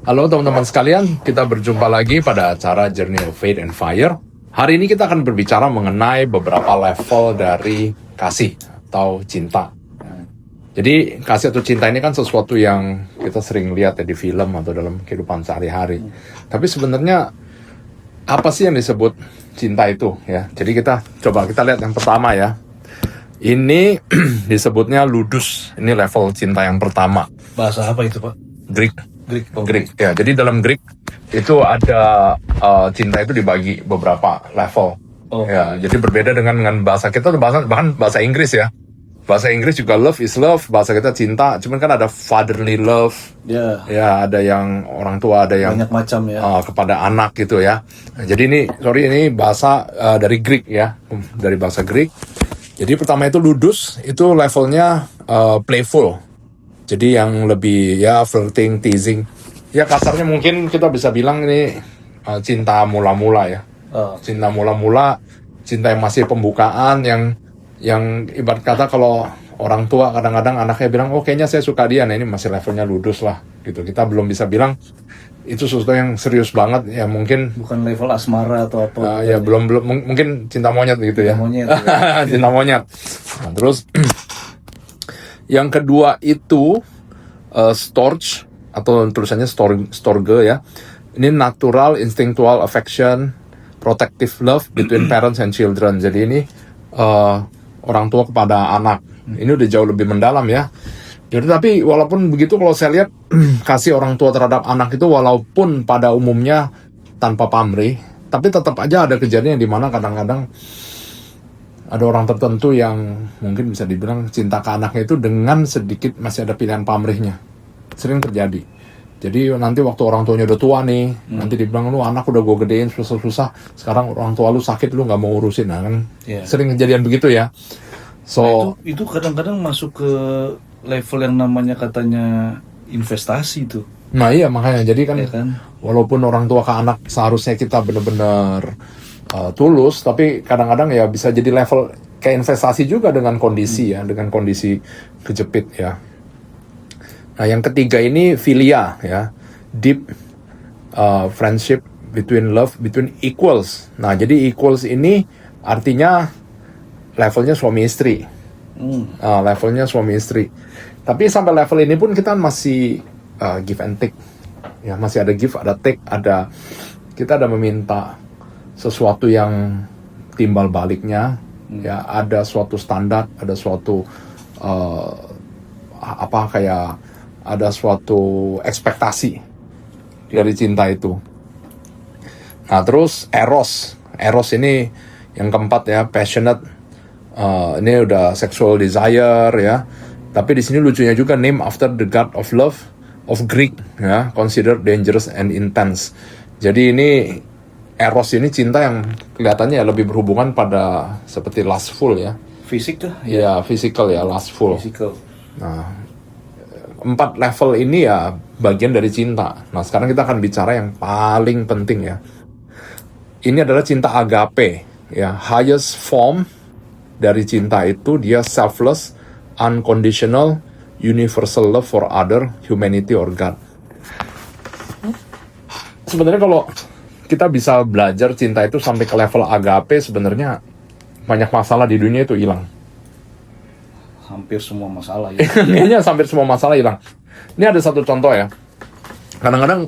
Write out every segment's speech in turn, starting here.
Halo teman-teman sekalian, kita berjumpa lagi pada acara Journey of Faith and Fire. Hari ini kita akan berbicara mengenai beberapa level dari kasih atau cinta. Jadi kasih atau cinta ini kan sesuatu yang kita sering lihat ya di film atau dalam kehidupan sehari-hari. Tapi sebenarnya apa sih yang disebut cinta itu ya? Jadi kita lihat yang pertama ya. Ini disebutnya ludus. Ini level cinta yang pertama. Bahasa apa itu, Pak? Greek. Oh. Greek ya. Jadi dalam Greek itu ada cinta itu dibagi beberapa level. Oh. Ya, jadi berbeda dengan bahasa kita, bahkan bahasa Inggris ya. Bahasa Inggris juga love is love, bahasa kita cinta. Cuman kan ada fatherly love. Ya. Ya, ada yang orang tua, ada yang banyak macam ya. Kepada anak gitu ya. Nah, jadi ini bahasa dari Greek ya, dari bahasa Greek. Jadi pertama itu ludus, itu levelnya playful. Jadi yang lebih ya flirting, teasing. Ya kasarnya mungkin kita bisa bilang ini cinta mula-mula ya. Cinta mula-mula, cinta yang masih pembukaan, yang ibarat kata kalau orang tua kadang-kadang anaknya bilang, oh kayaknya saya suka dia, nah ini masih levelnya ludus lah gitu. Kita belum bisa bilang itu sesuatu yang serius banget ya, mungkin bukan level asmara atau apa. Ya belum mungkin cinta monyet gitu ya. Monyet, ya. Cinta monyet. Nah, terus yang kedua itu storge atau tulisannya storge ya. Ini natural instinctual affection, protective love between parents and children. Jadi ini orang tua kepada anak. Ini udah jauh lebih mendalam ya. Jadi tapi walaupun begitu, kalau saya lihat kasih orang tua terhadap anak itu walaupun pada umumnya tanpa pamrih, tapi tetap aja ada kejadian di mana kadang-kadang ada orang tertentu yang mungkin bisa dibilang cinta ke anaknya itu dengan sedikit masih ada pilihan pamrihnya. Sering terjadi. Jadi nanti waktu orang tuanya udah tua nih, nanti dibilang, lu anak udah gue gedein susah-susah, sekarang orang tua lu sakit, lu gak mau urusin. Nah kan sering kejadian begitu ya. So nah, itu kadang-kadang masuk ke level yang namanya katanya investasi tuh. Nah iya makanya, jadi kan, ya kan? Walaupun orang tua ke anak seharusnya kita benar-benar tulus, tapi kadang-kadang ya bisa jadi level kayak investasi juga dengan kondisi ya, dengan kondisi kejepit ya. Nah yang ketiga ini philia ya, deep friendship between between equals. Nah jadi equals ini artinya levelnya suami istri. Levelnya suami istri. Tapi sampai level ini pun kita masih give and take. Ya, masih ada give, ada take, kita ada meminta sesuatu yang timbal baliknya. Ya, ada suatu standar, ada suatu ada suatu ekspektasi dari cinta itu. Nah, terus Eros ini yang keempat ya, passionate. Ini udah sexual desire ya. Tapi di sini lucunya juga, name after the god of love of Greek ya, considered dangerous and intense. Jadi ini Eros ini cinta yang kelihatannya ya lebih berhubungan pada seperti lustful ya. Fisik tuh? Ya, physical ya, lustful. Physical. Nah, 4 level ini ya bagian dari cinta. Nah, sekarang kita akan bicara yang paling penting ya. Ini adalah cinta agape ya, highest form dari cinta itu dia selfless, unconditional, universal love for other, humanity or God. Sebenarnya kalau kita bisa belajar cinta itu sampai ke level agape, sebenarnya banyak masalah di dunia itu hilang. Hampir semua masalah ya. Kayaknya hampir semua masalah hilang. Ini ada satu contoh ya. Kadang-kadang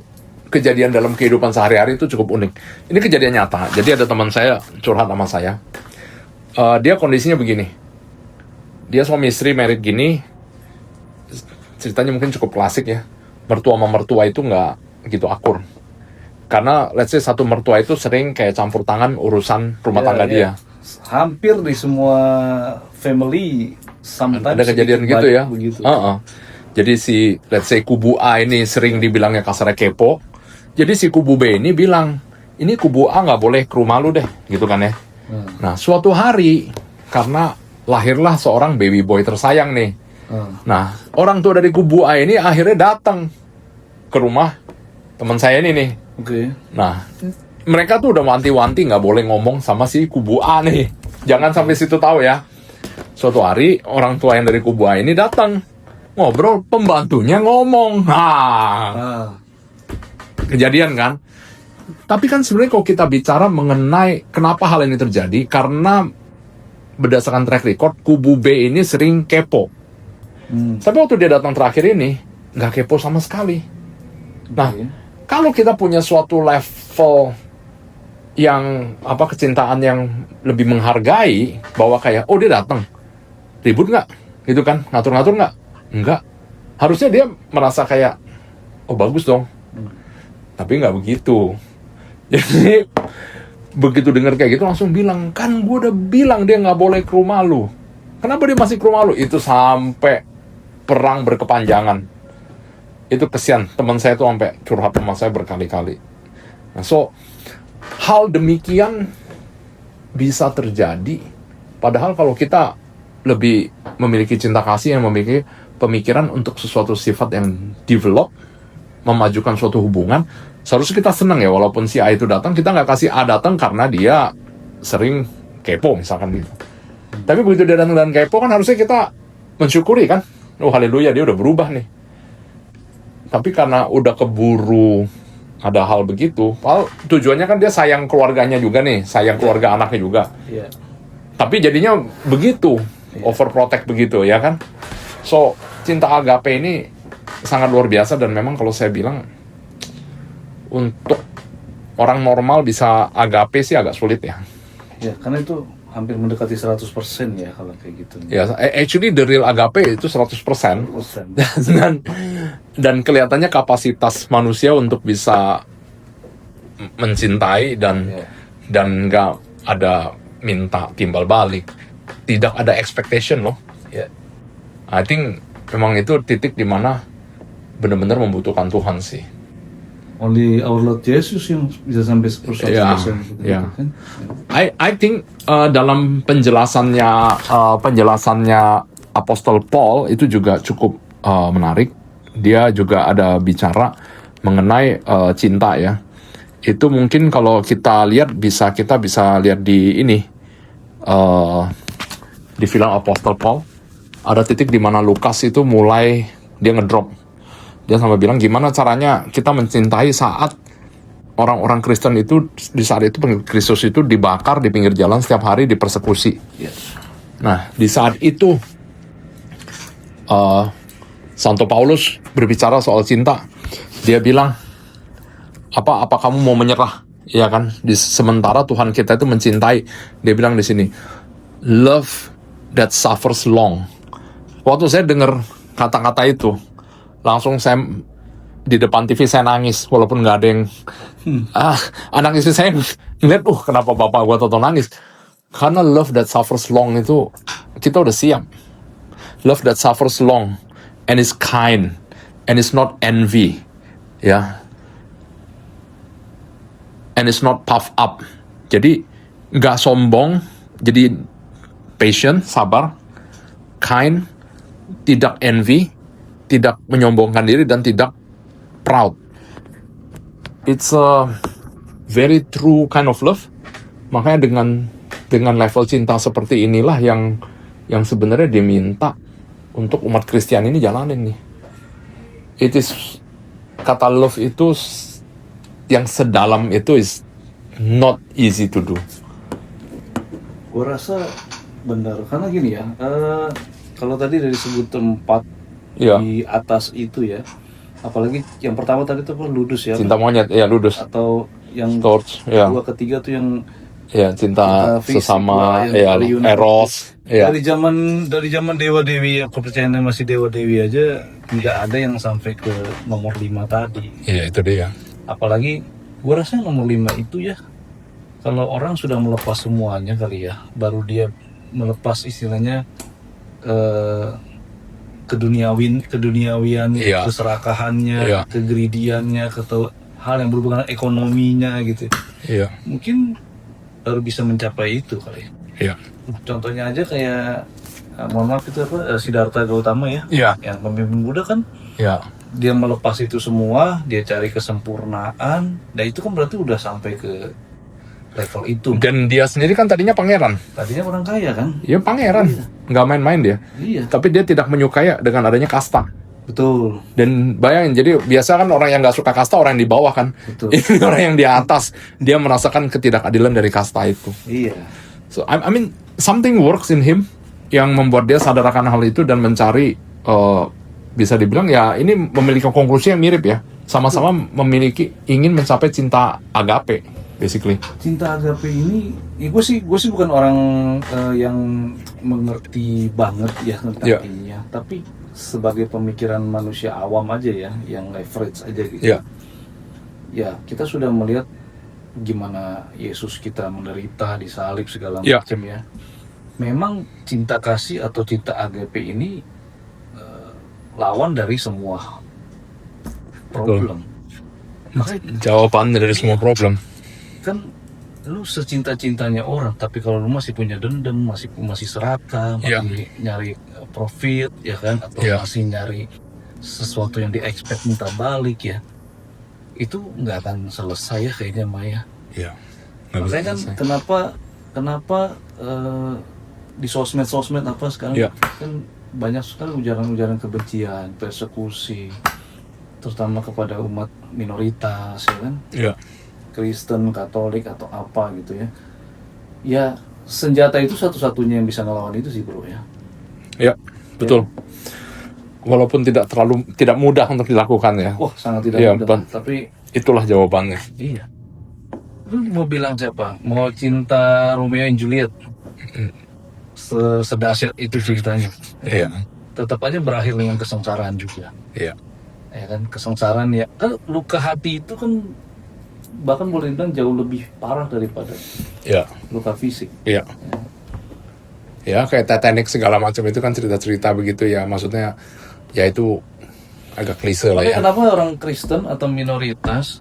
kejadian dalam kehidupan sehari-hari itu cukup unik. Ini kejadian nyata. Jadi ada teman saya curhat sama saya. Dia kondisinya begini. Dia suami istri married gini. Ceritanya mungkin cukup klasik ya. Mertua sama mertua itu nggak gitu akur. Karena let's say satu mertua itu sering kayak campur tangan urusan rumah tangga dia. Hampir di semua family sometimes ada kejadian gitu ya. Begitu. Jadi si let's say kubu A ini sering dibilangnya kasarnya kepo. Jadi si kubu B ini bilang, ini kubu A nggak boleh ke rumah lu deh, gitu kan ya. Nah, suatu hari karena lahirlah seorang baby boy tersayang nih. Nah, orang tua dari kubu A ini akhirnya datang ke rumah teman saya ini nih. Nah, mereka tuh udah wanti-wanti nggak boleh ngomong sama si kubu A nih. Jangan sampai situ tahu ya. Suatu hari orang tua yang dari kubu A ini datang ngobrol, pembantunya ngomong. kejadian kan. Tapi kan sebenarnya kalau kita bicara mengenai kenapa hal ini terjadi, karena berdasarkan track record, kubu B ini sering kepo. Tapi waktu dia datang terakhir ini, nggak kepo sama sekali. Nah, kalau kita punya suatu level yang kecintaan yang lebih menghargai, bahwa kayak, oh dia datang, ribut nggak? Gitu kan, ngatur-ngatur nggak? Nggak. Harusnya dia merasa kayak, oh bagus dong. Tapi nggak begitu. Jadi begitu dengar kayak gitu langsung bilang, kan gue udah bilang dia nggak boleh ke rumah lu. Kenapa dia masih ke rumah lu? Itu sampai perang berkepanjangan. Itu kesian, teman saya tuh sampai curhat sama saya berkali-kali. Nah, so hal demikian bisa terjadi. Padahal kalau kita lebih memiliki cinta kasih, yang memiliki pemikiran untuk sesuatu sifat yang develop, memajukan suatu hubungan, seharusnya kita senang ya, walaupun si A itu datang, kita nggak kasih A datang karena dia sering kepo misalkan gitu. Tapi begitu dia datang dan kepo kan harusnya kita mensyukuri kan, oh haleluya dia udah berubah nih. Tapi karena udah keburu ada hal begitu, tujuannya kan dia sayang keluarganya juga nih, sayang keluarga anaknya juga. Tapi jadinya begitu, overprotect begitu ya kan. So cinta agape ini sangat luar biasa, dan memang kalau saya bilang untuk orang normal bisa agape sih agak sulit ya. Ya, karena itu hampir mendekati 100% ya kalau kayak gitu. Ya, actually the real agape itu 100%. Dan kelihatannya kapasitas manusia untuk bisa mencintai dan nggak ada minta timbal balik, tidak ada expectation loh. I think memang itu titik di mana benar-benar membutuhkan Tuhan sih. Only our Lord Jesus yang bisa sampai 100%. Kan? I think dalam penjelasannya Apostol Paul itu juga cukup menarik. Dia juga ada bicara mengenai cinta ya. Itu mungkin kalau kita lihat kita bisa lihat di ini di film Apostol Paul. Ada titik di mana Lukas itu mulai dia ngedrop. Dia sampai bilang gimana caranya kita mencintai saat orang-orang Kristen itu di saat itu Kristus itu dibakar di pinggir jalan setiap hari, dipersekusi. Nah, di saat itu Santo Paulus berbicara soal cinta. Dia bilang, apa kamu mau menyerah? Ya kan? Sementara Tuhan kita itu mencintai. Dia bilang di sini, love that suffers long. Waktu saya dengar kata-kata itu, langsung saya di depan TV saya nangis, walaupun nggak ada yang anak istri saya ngeliat, kenapa bapak gua tonton nangis? Karena love that suffers long itu kita udah siap. Love that suffers long and is kind and is not envy, ya, and is not puffed up. Jadi nggak sombong, jadi patient, sabar, kind, tidak envy, tidak menyombongkan diri, dan tidak proud. It's a very true kind of love. Makanya dengan level cinta seperti inilah yang sebenarnya diminta untuk umat Kristen ini jalanin nih. It is, kata love itu yang sedalam itu is not easy to do. Gue rasa benar, karena gini ya, kalau tadi dari sebut tempat di atas itu ya, apalagi yang pertama tadi itu kan ludus ya, cinta monyet ya, ludus, atau yang torch ya, dua ketiga tuh yang cinta sesama ya, eros ya. Dari zaman dewa dewi, kepercayaan masih dewa dewi aja nggak ada yang sampai ke nomor 5 tadi. Iya, itu dia. Apalagi gua rasa nomor 5 itu ya, kalau orang sudah melepas semuanya kali ya, baru dia melepas istilahnya keduniawian, keserakahannya, kegridiannya, atau hal yang berhubungan dengan ekonominya gitu. Mungkin baru bisa mencapai itu kali. Contohnya aja kayak mohon maaf itu Siddhartha Gautama ya, yang pemimpin Buddha kan, dia melepas itu semua, dia cari kesempurnaan, dan itu kan berarti udah sampai ke level itu. Dan dia sendiri kan tadinya pangeran. Tadinya orang kaya kan? Iya, pangeran. Nggak main-main dia. Tapi dia tidak menyukai dengan adanya kasta. Betul. Dan bayangin, jadi biasa kan orang yang nggak suka kasta orang yang di bawah kan. Betul. Ini orang yang di atas, dia merasakan ketidakadilan dari kasta itu. Iya. So I mean something works in him yang membuat dia sadar akan hal itu dan mencari bisa dibilang ya ini memiliki konklusi yang mirip ya. Sama-sama memiliki ingin mencapai cinta agape basically. Cinta agape ini, ya gue sih bukan orang yang mengerti banget ya tentang ininya, tapi sebagai pemikiran manusia awam aja ya, yang average aja gitu. Ya kita sudah melihat gimana Yesus kita menderita, disalib segala macam ya. Memang cinta kasih atau cinta agape ini lawan dari semua problem. Jawaban dari semua problem. Kan lu secinta-cintanya orang, tapi kalau lu masih punya dendam, masih serakah, masih nyari profit ya kan, atau masih nyari sesuatu yang di-expect minta balik ya, itu nggak akan selesai ya kayaknya Maya. Makanya kan kenapa di sosmed apa sekarang kan banyak sekali ujaran-ujaran kebencian, persekusi, terutama kepada umat minoritas ya kan. Kristen, Katolik atau apa gitu ya. Ya senjata itu satu-satunya yang bisa ngelawan itu sih bro ya. Ya betul. Walaupun tidak mudah untuk dilakukan ya. Wah sangat tidak mudah. Tapi itulah jawabannya. Iya. Lu mau bilang siapa? Mau cinta Romeo and Juliet? Sedahsyat itu ceritanya. Tetap aja berakhir dengan kesengsaraan juga. Ya kan, kesengsaraan ya. Kan luka hati itu kan bahkan boleh dibilang jauh lebih parah daripada luka fisik. Ya kayak Titanic segala macam itu kan cerita-cerita begitu ya, maksudnya ya itu agak klise lah ya. Kenapa orang Kristen atau minoritas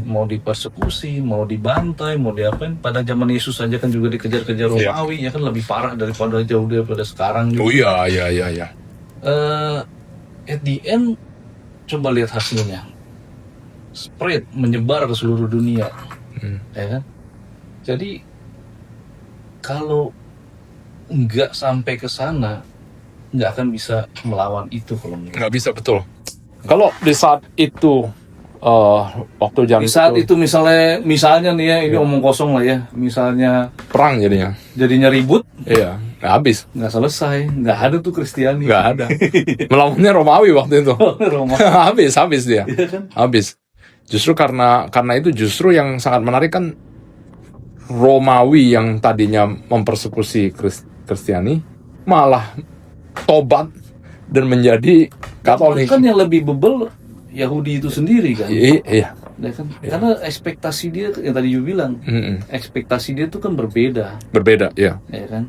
mau dipersekusi, mau dibantai, mau diapain, pada zaman Yesus saja kan juga dikejar-kejar Romawi ya kan, lebih parah jauh daripada sekarang juga. At the end coba lihat hasilnya, spread, menyebar ke seluruh dunia, ya kan? Jadi kalau nggak sampai ke sana, nggak akan bisa melawan itu kalau nggak bisa, betul. Kalau di saat itu waktu jam di saat itu misalnya nih ya, ini omong kosong lah ya, misalnya perang jadinya ribut, nggak habis, nggak selesai, nggak ada tuh Kristiani, nggak ada. Melawannya Romawi waktu itu. habis dia, habis. Justru karena itu justru yang sangat menarik kan, Romawi yang tadinya mempersekusi Kristiani malah tobat dan menjadi Katolik. Kan yang lebih bebel Yahudi itu sendiri kan. Iya. Kan? Karena ekspektasi dia yang tadi you bilang, ekspektasi dia itu kan berbeda. Ya kan.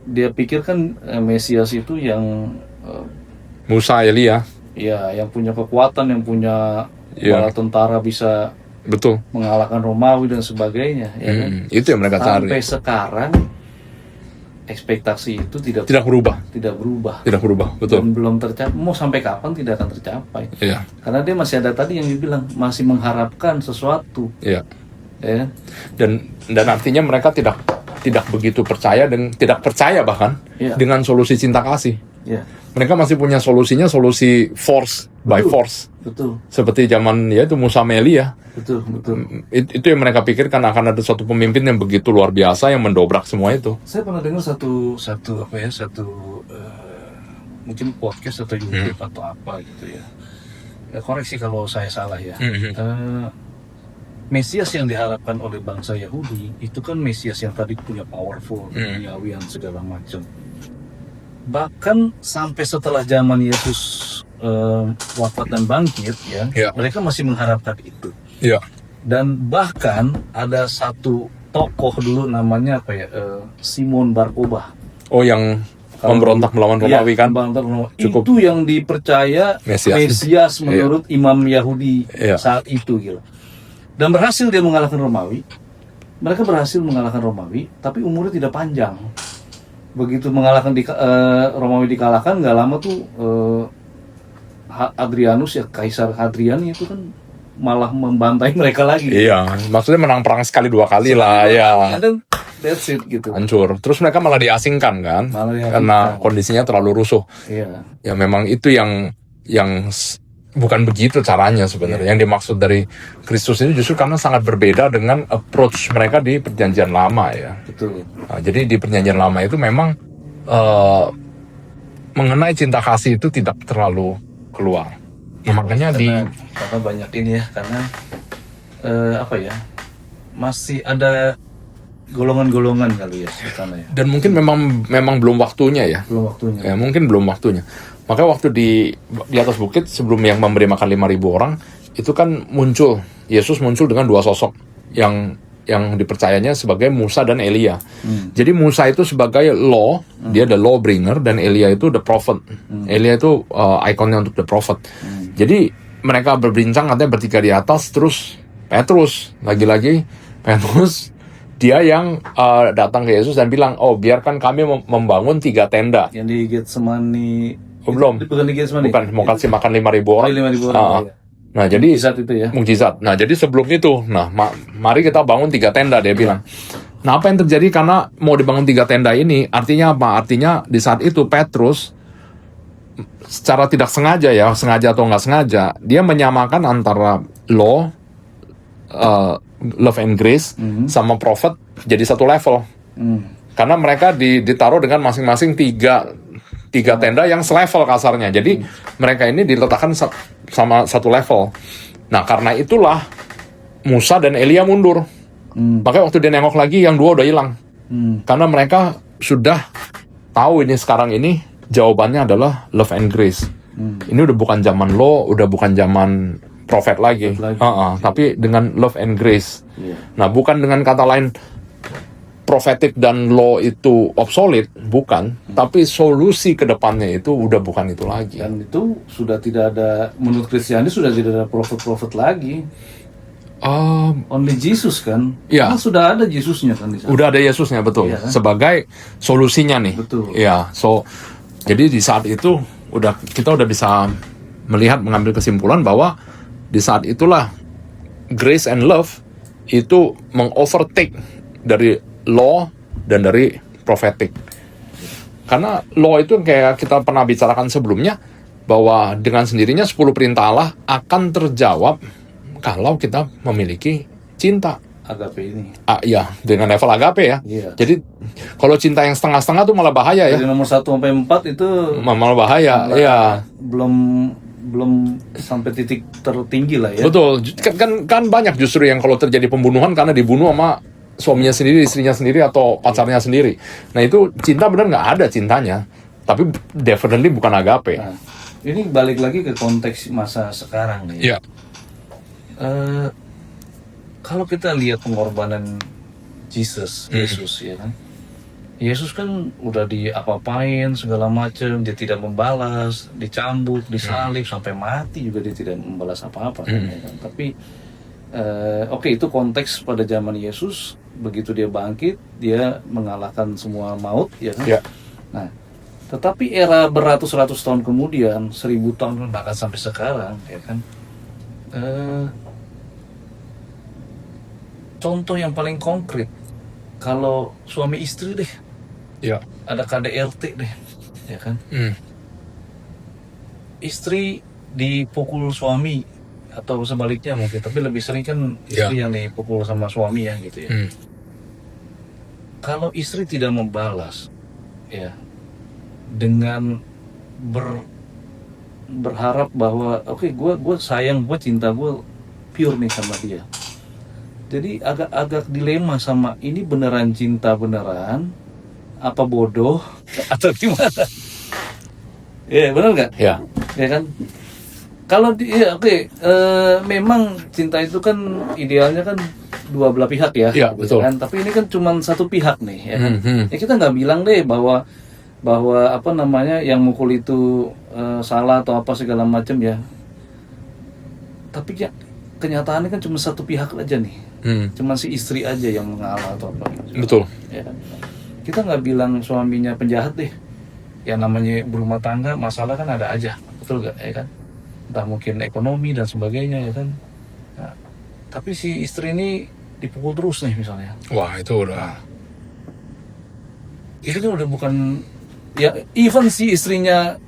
Dia pikir kan Mesias itu yang Musa, Elia. Ya, yang punya kekuatan, yang punya bala tentara bisa mengalahkan Romawi dan sebagainya. Ya kan? Itu yang mereka cari. Sampai sekarang ekspektasi itu tidak berubah, betul. Dan belum tercapai. Mau sampai kapan tidak akan tercapai? Karena dia masih ada tadi yang dibilang, masih mengharapkan sesuatu. Ya. Dan artinya mereka tidak begitu percaya dan tidak percaya bahkan dengan solusi cinta kasih. Mereka masih punya solusi force by force. Betul. Seperti zaman itu Musa Meli ya. Betul. Itu yang mereka pikirkan akan ada suatu pemimpin yang begitu luar biasa yang mendobrak semua itu. Saya pernah dengar satu mungkin podcast atau YouTube atau apa gitu ya. Koreksi kalau saya salah ya. Mesias yang diharapkan oleh bangsa Yahudi itu kan Mesias yang tadi punya powerful, duniawian segala macam. Bahkan sampai setelah zaman Yesus wafat dan bangkit mereka masih mengharapkan itu. Dan bahkan ada satu tokoh dulu namanya Simon Bar-Kokhba. Oh, yang memberontak melawan Romawi kan? Cukup. Itu yang dipercaya Mesias menurut imam Yahudi saat itu gitu. Dan berhasil dia mengalahkan Romawi. Mereka berhasil mengalahkan Romawi, tapi umurnya tidak panjang. Begitu Romawi dikalahkan, nggak lama tuh Hadrianus Kaisar Hadrian itu kan malah membantai mereka lagi. Iya, maksudnya menang perang sekali dua kali lah ya. Dan That's it gitu. Hancur. Terus mereka malah diasingkan kan, karena kondisinya terlalu rusuh. Iya. Ya memang itu yang bukan begitu caranya sebenarnya. Yang dimaksud dari Kristus ini justru karena sangat berbeda dengan approach mereka di Perjanjian Lama ya. Betul. Nah, jadi di Perjanjian Lama itu memang mengenai cinta kasih itu tidak terlalu keluar. Nah, makanya karena banyak ini ya, karena masih ada golongan-golongan kali ya di sana ya. Dan mungkin memang belum waktunya ya. Belum waktunya. Ya, mungkin belum waktunya. Maka waktu di atas bukit sebelum yang memberi makan 5.000 orang itu kan Yesus muncul dengan dua sosok yang dipercayanya sebagai Musa dan Elia. Jadi Musa itu sebagai law, dia the law bringer, dan Elia itu the prophet. Elia itu ikonnya untuk the prophet. Jadi mereka berbincang, katanya bertiga di atas, terus Petrus dia yang datang ke Yesus dan bilang, biarkan kami membangun 3 tenda. Yang di Getsemani. Belum. Bukan di Getsemani. Bukan, mau kasih makan 5.000 orang. 5.000 orang. Ya. Nah, jadi mukjizat itu ya. Mukjizat. Nah, jadi sebelum itu, mari kita bangun 3 tenda, dia bilang. Nah, apa yang terjadi karena mau dibangun 3 tenda ini? Artinya apa? Artinya di saat itu Petrus secara tidak sengaja atau nggak sengaja, dia menyamakan antara law, love and grace, sama prophet jadi satu level. Karena mereka ditaruh dengan masing-masing tiga tenda yang selevel kasarnya. Jadi mereka ini diletakkan sama satu level. Nah, karena itulah Musa dan Elia mundur. Makanya waktu dia nengok lagi, yang 2 udah hilang. Karena mereka sudah tahu ini sekarang ini jawabannya adalah love and grace. Ini udah bukan zaman law, udah bukan zaman prophet lagi. Tapi dengan love and grace. Nah, bukan dengan kata lain prophetic dan law itu obsolete, bukan. Tapi solusi ke depannya itu udah bukan itu lagi. Dan itu sudah tidak ada, menurut Kristiani sudah tidak ada prophet lagi. Only Jesus kan? Ya. Karena sudah ada Yesusnya kan di sana. Udah ada Yesusnya, betul. Kan? Sebagai solusinya nih. Betul. Ya, jadi di saat itu kita udah bisa mengambil kesimpulan bahwa di saat itulah grace and love itu mengovertake dari law dan dari prophetic. Karena law itu kayak kita pernah bicarakan sebelumnya, bahwa dengan sendirinya 10 perintah Allah akan terjawab kalau kita memiliki cinta. Agape ini. Ya, dengan level agape ya. Iya. Jadi kalau cinta yang setengah-setengah tuh malah bahaya ya. Dari nomor 1 sampai 4 itu malah bahaya. Iya. Belum sampai titik tertinggi lah ya. Betul. Kan banyak justru yang kalau terjadi pembunuhan karena dibunuh sama suaminya sendiri, istrinya sendiri, atau pacarnya sendiri. Nah, itu cinta benar nggak ada cintanya. Tapi definitely bukan agape. Nah, ini balik lagi ke konteks masa sekarang nih. Iya. Kalau kita lihat pengorbanan Yesus ya kan. Yesus kan udah diapa-apain segala macam, dia tidak membalas, dicambuk, disalib sampai mati juga dia tidak membalas apa-apa. Ya kan? Tapi itu konteks pada zaman Yesus, begitu dia bangkit, dia mengalahkan semua maut, ya kan? Yeah. Nah, tetapi era beratus-ratus tahun kemudian, 1000 tahun bahkan sampai sekarang, ya kan? Contoh yang paling konkret, kalau suami istri deh, ya, ada KDRT deh, ya kan? Istri dipukul suami atau sebaliknya mungkin, tapi lebih sering kan istri yang dipukul sama suami ya gitu ya. Kalau istri tidak membalas, ya, dengan berharap bahwa gue sayang, gue cinta, gue pure nih sama dia. Jadi agak dilema sama ini beneran cinta beneran, apa bodoh atau gimana? Ya benar nggak? Ya kan. Kalau memang cinta itu kan idealnya kan dua belah pihak ya. Iya, betul. Kan? Tapi ini kan cuma satu pihak nih, ya kan. Ya kita nggak bilang deh bahwa yang mukul itu salah atau apa segala macam ya. Tapi ya kenyataannya kan cuma satu pihak aja nih. Cuma si istri aja yang mengalah atau apa. Betul. Ya kan? Kita nggak bilang suaminya penjahat deh. Ya namanya berumah tangga, masalah kan ada aja, betul gak ya kan? Entah mungkin ekonomi dan sebagainya ya kan. Nah, tapi si istri ini dipukul terus nih misalnya. Wah, itu udah Itu kan udah bukan, ya even si istrinya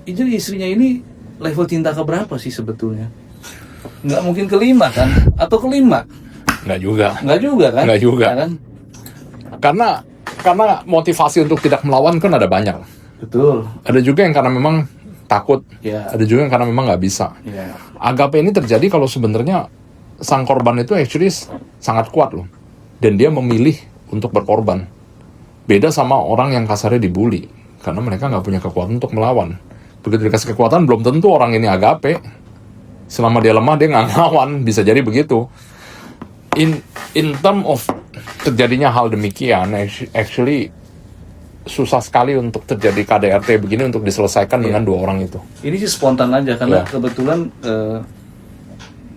ini level cinta keberapa sih sebetulnya? Nggak mungkin kelima kan? Atau kelima? Nggak juga kan? Nggak juga ya kan? Karena motivasi untuk tidak melawan kan ada banyak. Betul. Ada juga yang karena memang takut, ada juga yang karena memang nggak bisa. Agape ini terjadi kalau sebenarnya sang korban itu actually sangat kuat loh, dan dia memilih untuk berkorban. Beda sama orang yang kasarnya dibully, karena mereka nggak punya kekuatan untuk melawan. Begitu dikasih kekuatan, belum tentu orang ini agape. Selama dia lemah, dia nggak ngelawan, bisa jadi begitu. In term of terjadinya hal demikian, actually susah sekali untuk terjadi KDRT begini untuk diselesaikan dengan dua orang itu. Ini sih spontan aja karena kebetulan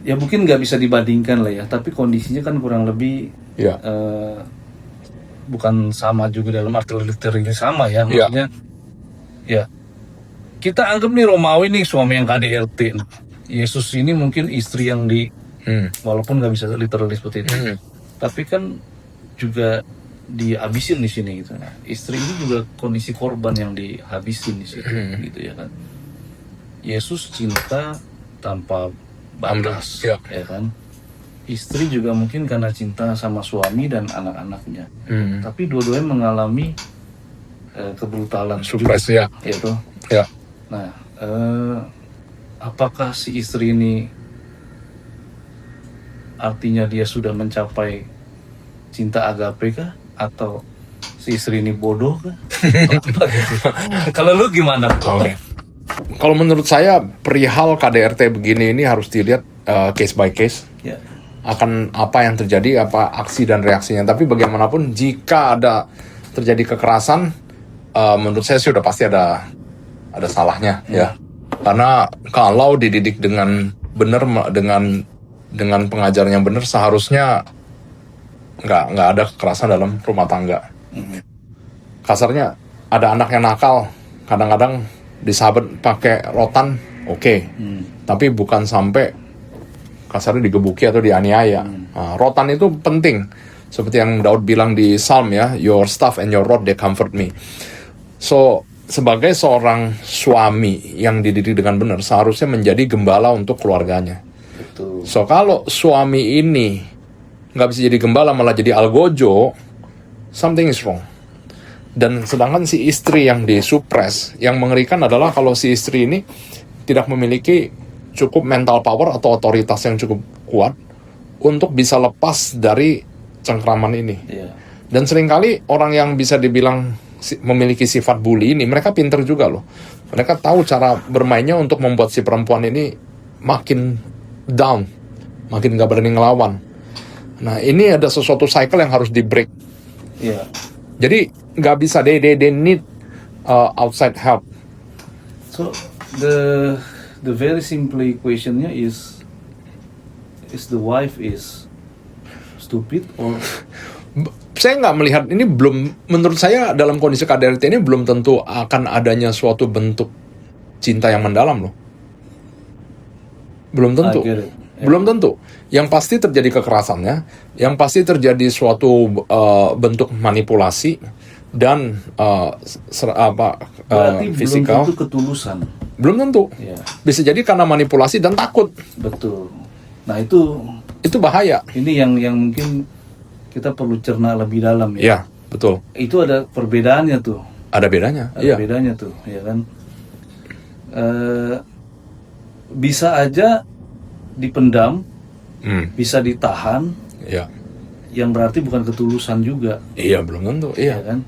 ya mungkin nggak bisa dibandingkan lah ya, tapi kondisinya kan kurang lebih bukan sama juga dalam arti literally sama ya, maksudnya ya kita anggap nih Romawi nih suami yang KDRT, Yesus ini mungkin istri yang walaupun nggak bisa literally seperti itu, tapi kan juga dihabisin di sini gitu. Nah, istri ini juga kondisi korban yang dihabisin di sini gitu ya kan. Yesus cinta tanpa batas ya kan. Istri juga mungkin karena cinta sama suami dan anak-anaknya. Tapi dua-duanya mengalami kebrutalan surprise ya. Itu. Ya. Nah, apakah si istri ini artinya dia sudah mencapai cinta agape kah? Atau si istri ini bodoh kan? Kalau lu gimana? Okay. Kalau menurut saya perihal KDRT begini ini harus dilihat case by case. Akan apa yang terjadi, apa aksi dan reaksinya. Tapi bagaimanapun jika ada terjadi kekerasan, menurut saya sudah pasti ada salahnya ya. Karena kalau dididik dengan benar, dengan pengajaran yang benar, seharusnya nggak ada kekerasan dalam rumah tangga. Kasarnya ada anak yang nakal, kadang-kadang disabet pakai rotan, tapi bukan sampai kasarnya digebuki atau dianiaya. Rotan itu penting, seperti yang Daud bilang di Psalm ya, your staff and your rod they comfort me. So sebagai seorang suami yang dididik dengan benar, seharusnya menjadi gembala untuk keluarganya. Betul. So kalau suami ini nggak bisa jadi gembala, malah jadi algojo, something is wrong. Dan sedangkan si istri yang disupres, yang mengerikan adalah kalau si istri ini tidak memiliki cukup mental power atau otoritas yang cukup kuat untuk bisa lepas dari cengkraman ini. Dan seringkali orang yang bisa dibilang memiliki sifat bully ini, mereka pinter juga loh. Mereka tahu cara bermainnya untuk membuat si perempuan ini makin down, makin nggak berani ngelawan. Nah, ini ada sesuatu cycle yang harus di break. Jadi nggak bisa, they need outside help. So the very simple equationnya is the wife is stupid or saya nggak melihat ini, belum, menurut saya dalam kondisi KDRT ini belum tentu akan adanya suatu bentuk cinta yang mendalam loh. Belum tentu. Belum tentu. Yang pasti terjadi kekerasannya, yang pasti terjadi suatu bentuk manipulasi dan fisikal. Belum tentu ketulusan. Belum tentu. Bisa jadi karena manipulasi dan takut. Betul. Nah itu bahaya. Ini yang mungkin kita perlu cerna lebih dalam ya. Iya, betul. Itu ada perbedaannya tuh. Ada bedanya. Ada bedanya tuh, ya kan. Bisa aja dipendam, bisa ditahan, yang berarti bukan ketulusan juga. Iya, belum tentu. Iya kan.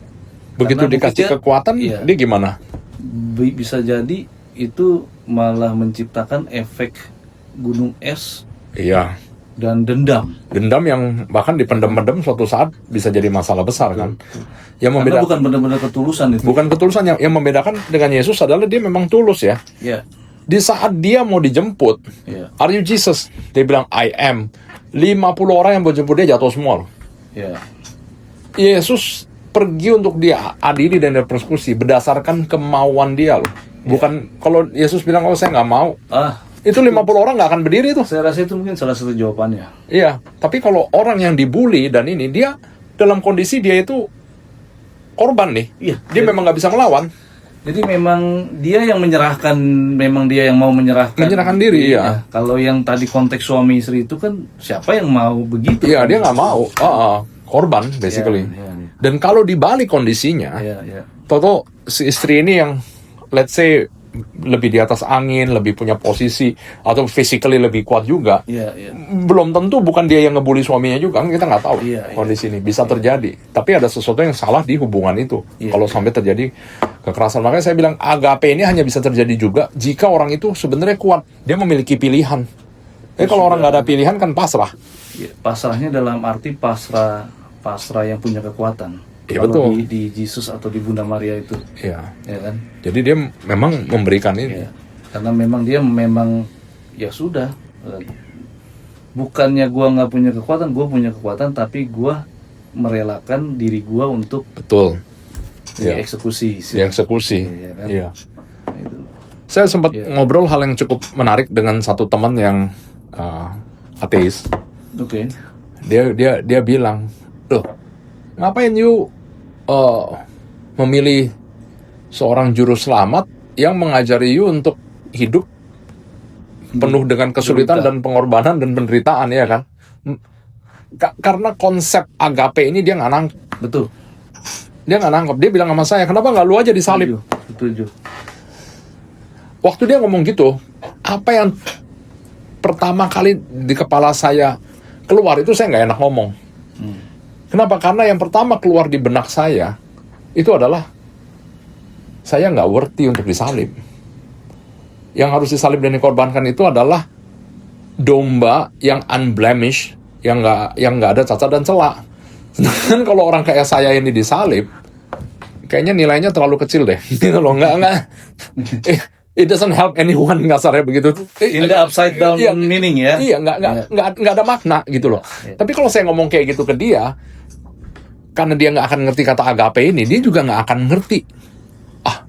Begitu karena dikasih kekuatan, dia gimana? Bisa jadi itu malah menciptakan efek gunung es. Iya. Dan dendam yang bahkan dipendam-pendam suatu saat bisa jadi masalah besar kan. Yang membedakan bukan benar-benar ketulusan itu. Bukan ketulusan, yang membedakan dengan Yesus adalah dia memang tulus ya. Di saat dia mau dijemput, are you Jesus? Dia bilang I am. 50 orang yang mau jemput dia jatuh semua loh. Yesus pergi untuk dia adili dan dipersekusi berdasarkan kemauan dia loh. Bukan kalau Yesus bilang saya nggak mau. Itu 50 orang nggak akan berdiri tuh. Saya rasa itu mungkin salah satu jawabannya. Iya, tapi kalau orang yang dibully dan ini, dia dalam kondisi dia itu korban nih. Iya. Dia memang nggak bisa melawan. Jadi memang dia yang menyerahkan, memang dia yang mau menyerahkan diri, ya. Kalau yang tadi konteks suami istri itu kan siapa yang mau begitu? Iya, kan? dia nggak mau. Korban basically. Dan kalau dibalik kondisinya, Toto si istri ini yang let's say lebih di atas angin, lebih punya posisi atau physically lebih kuat juga. Belum tentu bukan dia yang ngebully suaminya juga, kan kita nggak tahu kondisi ini bisa terjadi. Tapi ada sesuatu yang salah di hubungan itu. Kalau sampai terjadi kekerasan, makanya saya bilang agape ini hanya bisa terjadi juga jika orang itu sebenarnya kuat, dia memiliki pilihan. Kalau orang nggak ada pilihan kan pasrah. Pasrahnya dalam arti pasrah yang punya kekuatan. Iya, betul. Di Yesus atau di Bunda Maria itu. Iya. Ya kan? Jadi dia memang memberikan ini. Karena memang dia ya sudah. Bukannya gua nggak punya kekuatan, gua punya kekuatan, tapi gua merelakan diri gua untuk dieksekusi. Dieksekusi. Ya kan? Iya. Saya sempat ngobrol hal yang cukup menarik dengan satu teman yang ateis. Oke. Dia bilang, loh, ngapain you memilih seorang juru selamat yang mengajari you untuk hidup penuh dengan kesulitan dan pengorbanan dan penderitaan, ya kan? Karena konsep agape ini dia nggak nangkep. Betul. Dia nggak nangkep. Dia bilang sama saya, kenapa nggak lu aja disalib? Setuju. Waktu dia ngomong gitu, apa yang pertama kali di kepala saya keluar itu, saya nggak enak ngomong. Kenapa? Karena yang pertama keluar di benak saya itu adalah saya nggak worthy untuk disalib. Yang harus disalib dan dikorbankan itu adalah domba yang unblemished, yang nggak ada cacat dan celak. Sedangkan kalau orang kayak saya ini disalib, kayaknya nilainya terlalu kecil deh. Gitu loh, nggak. It doesn't help anyone, kasarnya begitu. In the upside down meaning ya. Iya, nggak ada makna gitu loh. Tapi kalau saya ngomong kayak gitu ke dia, karena dia nggak akan ngerti kata agape ini, dia juga nggak akan ngerti.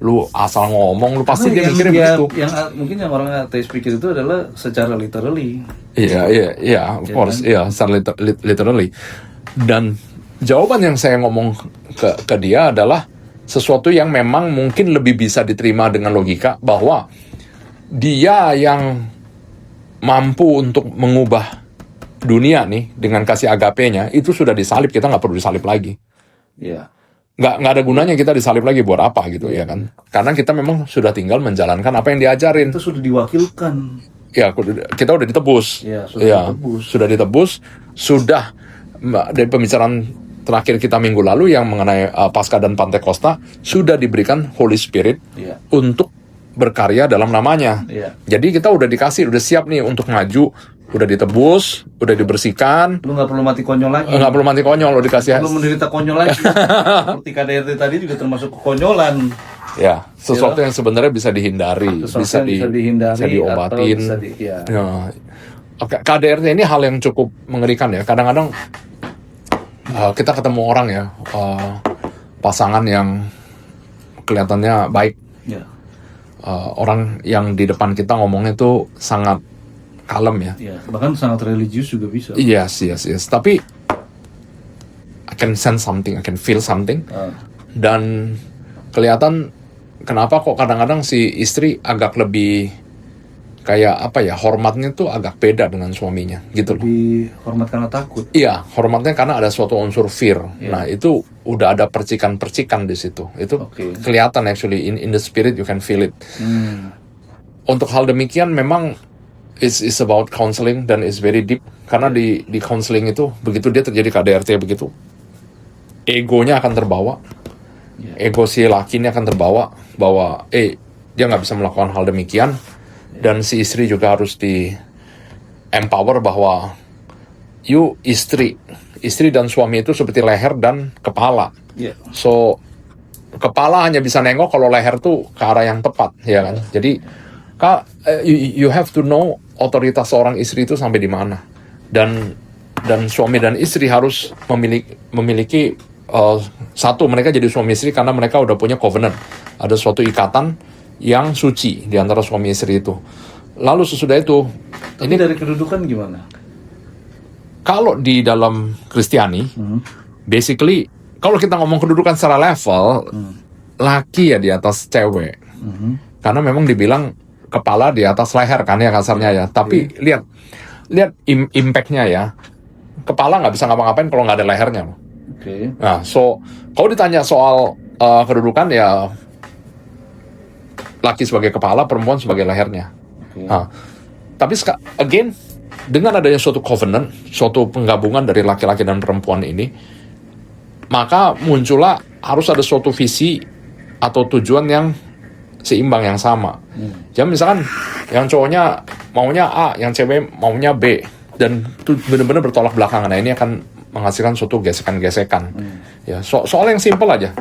Lu asal ngomong, lu pasti dia mikirnya begitu. Yang mungkin yang orang ateis pikir itu adalah secara literally. Iya, of course, secara literally. Dan jawaban yang saya ngomong ke dia adalah sesuatu yang memang mungkin lebih bisa diterima dengan logika, bahwa dia yang mampu untuk mengubah dunia nih dengan kasih agapenya itu sudah disalib, kita nggak perlu disalib lagi. Iya. Nggak ada gunanya kita disalib lagi, buat apa gitu, ya kan? Karena kita memang sudah tinggal menjalankan apa yang diajarin. Itu sudah diwakilkan. Ya, kita udah ditebus. Sudah ditebus. Sudah dari pembicaraan terakhir kita minggu lalu yang mengenai Paskah dan Pantekosta, sudah diberikan Holy Spirit untuk berkarya dalam namanya. Jadi kita udah dikasih, udah siap nih untuk maju, udah ditebus, udah dibersihkan. Lu nggak perlu mati konyol lagi. Nggak perlu mati konyol, lo dikasih. Lu menderita konyol lagi. Seperti KDRT tadi juga termasuk kekonyolan. Ya, sesuatu yang sebenarnya bisa dihindari, bisa dihindari, bisa diobatin. KDRT ini hal yang cukup mengerikan ya. Kadang-kadang kita ketemu orang ya, pasangan yang kelihatannya baik. Orang yang di depan kita ngomongnya tuh sangat kalem ya. Bahkan sangat religius juga bisa. Yes. Tapi I can sense something, I can feel something. Dan kelihatan kenapa kok kadang-kadang si istri agak lebih kayak hormatnya tuh agak beda dengan suaminya gitu loh. Lebih hormat karena takut. Iya, hormatnya karena ada suatu unsur fear. Nah, itu udah ada percikan-percikan di situ. Itu kelihatan actually in the spirit, you can feel it. Untuk hal demikian memang is about counseling dan is very deep, karena di counseling itu begitu dia terjadi KDRT begitu, egonya akan terbawa. Ego si laki ini akan terbawa bahwa dia nggak bisa melakukan hal demikian. Dan si istri juga harus di empower bahwa istri dan suami itu seperti leher dan kepala. So kepala hanya bisa nengok kalau leher tuh ke arah yang tepat, ya kan? Jadi you have to know otoritas seorang istri itu sampai di mana. Dan suami dan istri harus memiliki satu, mereka jadi suami istri karena mereka udah punya covenant. Ada suatu ikatan yang suci di antara suami istri itu. Lalu sesudah itu, ini dari kedudukan gimana? Kalau di dalam Kristiani, basically kalau kita ngomong kedudukan secara level, laki ya di atas cewek. Karena memang dibilang kepala di atas leher kan ya kasarnya ya. Tapi lihat impact-nya ya. Kepala nggak bisa ngapa-ngapain kalau nggak ada lehernya. Nah, kalau ditanya soal kedudukan ya, laki sebagai kepala, perempuan sebagai lehernya. Nah, tapi again, dengan adanya suatu covenant, suatu penggabungan dari laki-laki dan perempuan ini, maka muncullah harus ada suatu visi atau tujuan yang seimbang, yang sama. Jadi misalkan yang cowoknya maunya A, yang cewek maunya B, dan itu benar-benar bertolak belakangan. Nah, ini akan menghasilkan suatu gesekan-gesekan. Ya, soal yang simpel aja.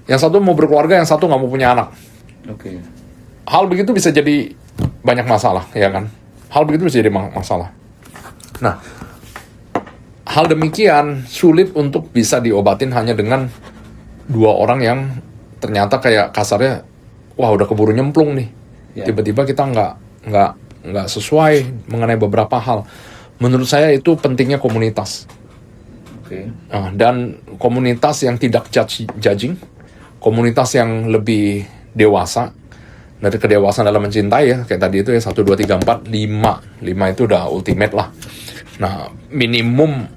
Yang satu mau berkeluarga, yang satu nggak mau punya anak. Hal begitu bisa jadi banyak masalah, ya kan? Hal begitu bisa jadi masalah. Nah, hal demikian sulit untuk bisa diobatin hanya dengan dua orang yang ternyata kayak kasarnya, wah udah keburu nyemplung nih. Tiba-tiba kita nggak sesuai mengenai beberapa hal. Menurut saya itu pentingnya komunitas. Dan komunitas yang tidak judging, komunitas yang lebih dewasa. Dari kedewasaan dalam mencintai ya, kayak tadi itu ya 1, 2, 3, 4, 5 itu udah ultimate lah. Nah, minimum